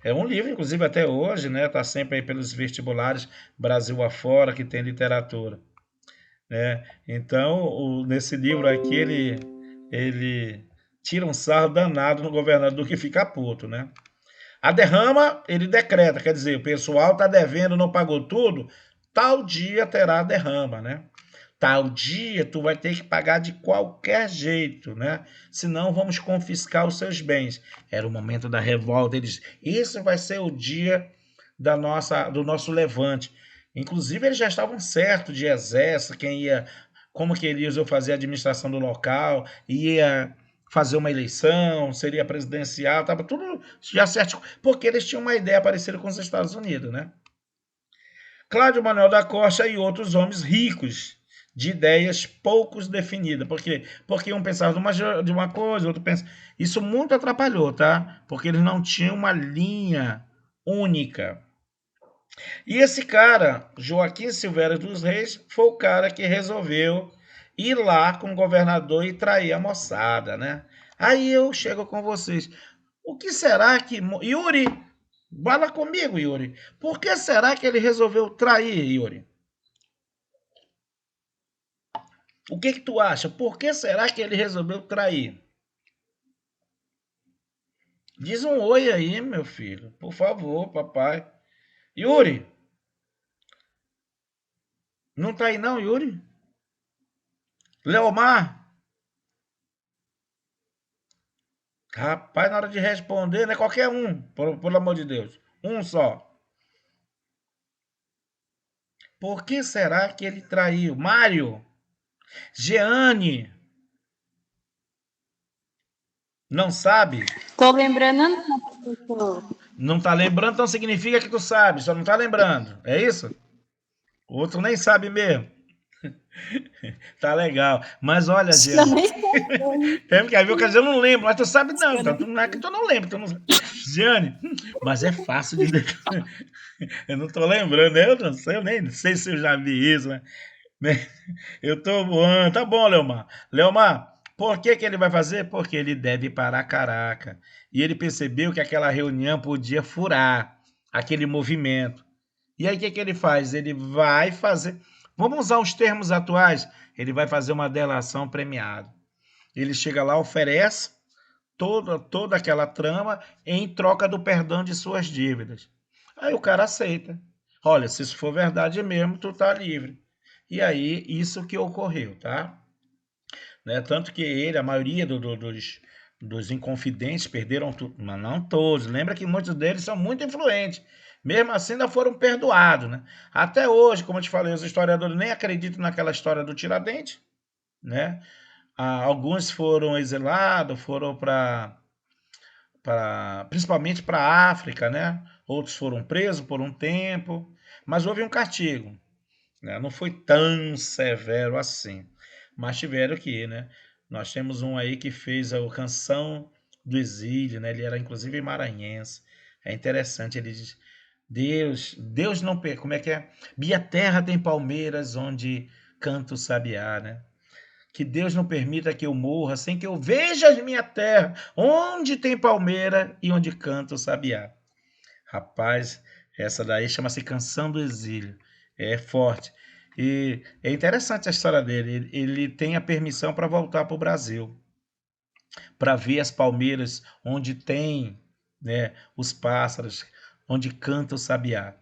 É um livro, inclusive, até hoje, né? Está sempre aí pelos vestibulares Brasil afora, que tem literatura. Né? Então, nesse livro aqui, ele tira um sarro danado no governador que fica puto, né? A derrama, ele decreta, quer dizer, o pessoal está devendo, não pagou tudo, tal dia terá a derrama, né? tal dia tu vai ter que pagar de qualquer jeito, né? Senão vamos confiscar os seus bens. Era o momento da revolta. Eles, esse vai ser o dia do nosso levante. Inclusive, eles já estavam certos de exército, quem ia, como que eles iam fazer a administração do local, ia fazer uma eleição, seria presidencial, estava tudo já certo, porque eles tinham uma ideia parecida com os Estados Unidos, né? Cláudio Manuel da Costa e outros homens ricos de ideias poucos definidas. Por quê? Porque um pensava de uma coisa, outro pensa. Isso muito atrapalhou, tá? Porque eles não tinham uma linha única. E esse cara, Joaquim Silveira dos Reis, foi o cara que resolveu ir lá com o governador e trair a moçada, né? Aí eu chego com vocês. O que será que. Yuri, fala comigo, Yuri. Por que será que ele resolveu trair, Yuri? O que tu acha? Por que será que ele resolveu trair? Diz um oi aí, meu filho. Por favor, papai. Yuri, não tá aí não, Yuri? Leomar? Rapaz, na hora de responder, não é qualquer um, pelo amor de Deus. Um só. Por que será que ele traiu? Mário? Jeane? Não sabe? Tô lembrando não, professor. Não tá lembrando, então significa que tu sabe, só não tá lembrando. É isso? O outro nem sabe mesmo. Tá legal. Mas olha, Jeane. É, porque viu, quer dizer, eu não lembro, mas tu sabe não. Então, não é que tu não lembra. Tu não... Jeane, mas é fácil de. Eu não tô lembrando, eu não sei, eu nem sei se eu já vi isso, né? Eu tô voando. Tá bom, Leomar. Leomar, por que que ele vai fazer? Porque ele deve ir para a Caraca. E ele percebeu que aquela reunião podia furar aquele movimento. E aí o que que ele faz? Ele vai fazer. Vamos usar os termos atuais. Ele vai fazer uma delação premiada. Ele chega lá, oferece toda aquela trama em troca do perdão de suas dívidas. Aí o cara aceita. Olha, se isso for verdade mesmo, tu tá livre. E aí, isso que ocorreu, tá? Né? Tanto que ele, a maioria dos inconfidentes perderam tudo, mas não todos. Lembra que muitos deles são muito influentes. Mesmo assim, ainda foram perdoados, né? Até hoje, como eu te falei, os historiadores nem acreditam naquela história do Tiradentes, né? Alguns foram exilados, foram principalmente para a África, né? Outros foram presos por um tempo, mas houve um castigo, né? Não foi tão severo assim, mas tiveram que ir, né? Nós temos um aí que fez a Canção do Exílio, né? Ele era inclusive maranhense. É interessante, ele diz: Deus não, como é que é? Minha terra tem palmeiras onde canta o sabiá, né? Que Deus não permita que eu morra sem que eu veja a minha terra, onde tem palmeira e onde canta o sabiá. Rapaz, essa daí chama-se Canção do Exílio. É forte. E é interessante a história dele. Ele tem a permissão para voltar para o Brasil, para ver as palmeiras onde tem, né, os pássaros, onde canta o sabiá.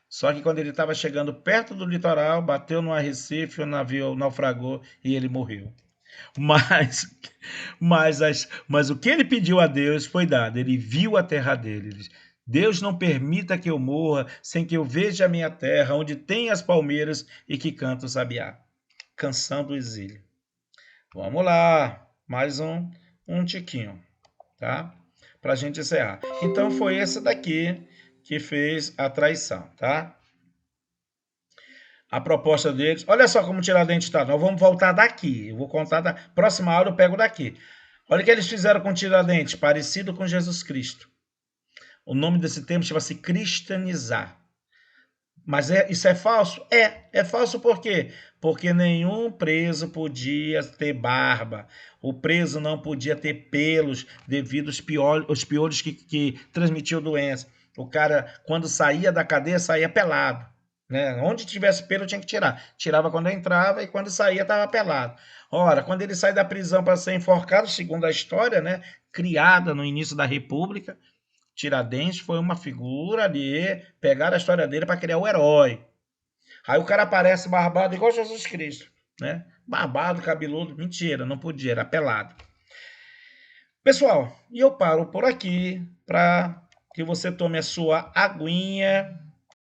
Só que quando ele estava chegando perto do litoral, bateu no arrecife, o navio naufragou e ele morreu. Mas, mas o que ele pediu a Deus foi dado. Ele viu a terra dele. Deus não permita que eu morra sem que eu veja a minha terra, onde tem as palmeiras e que canta o sabiá. Canção do Exílio. Vamos lá, mais um tiquinho, tá? Para a gente encerrar. Então foi esse daqui que fez a traição, tá? A proposta deles. Olha só como Tiradentes está. Nós vamos voltar daqui. Eu vou contar da próxima aula, eu pego daqui. Olha o que eles fizeram com Tiradentes, parecido com Jesus Cristo. O nome desse termo chama-se cristianizar. Mas isso é falso? É falso por quê? Porque nenhum preso podia ter barba. O preso não podia ter pelos devido aos piolhos que transmitiam doença. O cara, quando saía da cadeia, saía pelado. Né? Onde tivesse pelo, tinha que tirar. Tirava quando entrava e quando saía, estava pelado. Ora, quando ele sai da prisão para ser enforcado, segundo a história, né, criada no início da República, Tiradentes foi uma figura ali, pegaram a história dele para criar o herói. Aí o cara aparece barbado igual Jesus Cristo. né? Barbado, cabeludo, mentira, não podia, era pelado. Pessoal, e eu paro por aqui para que você tome a sua aguinha,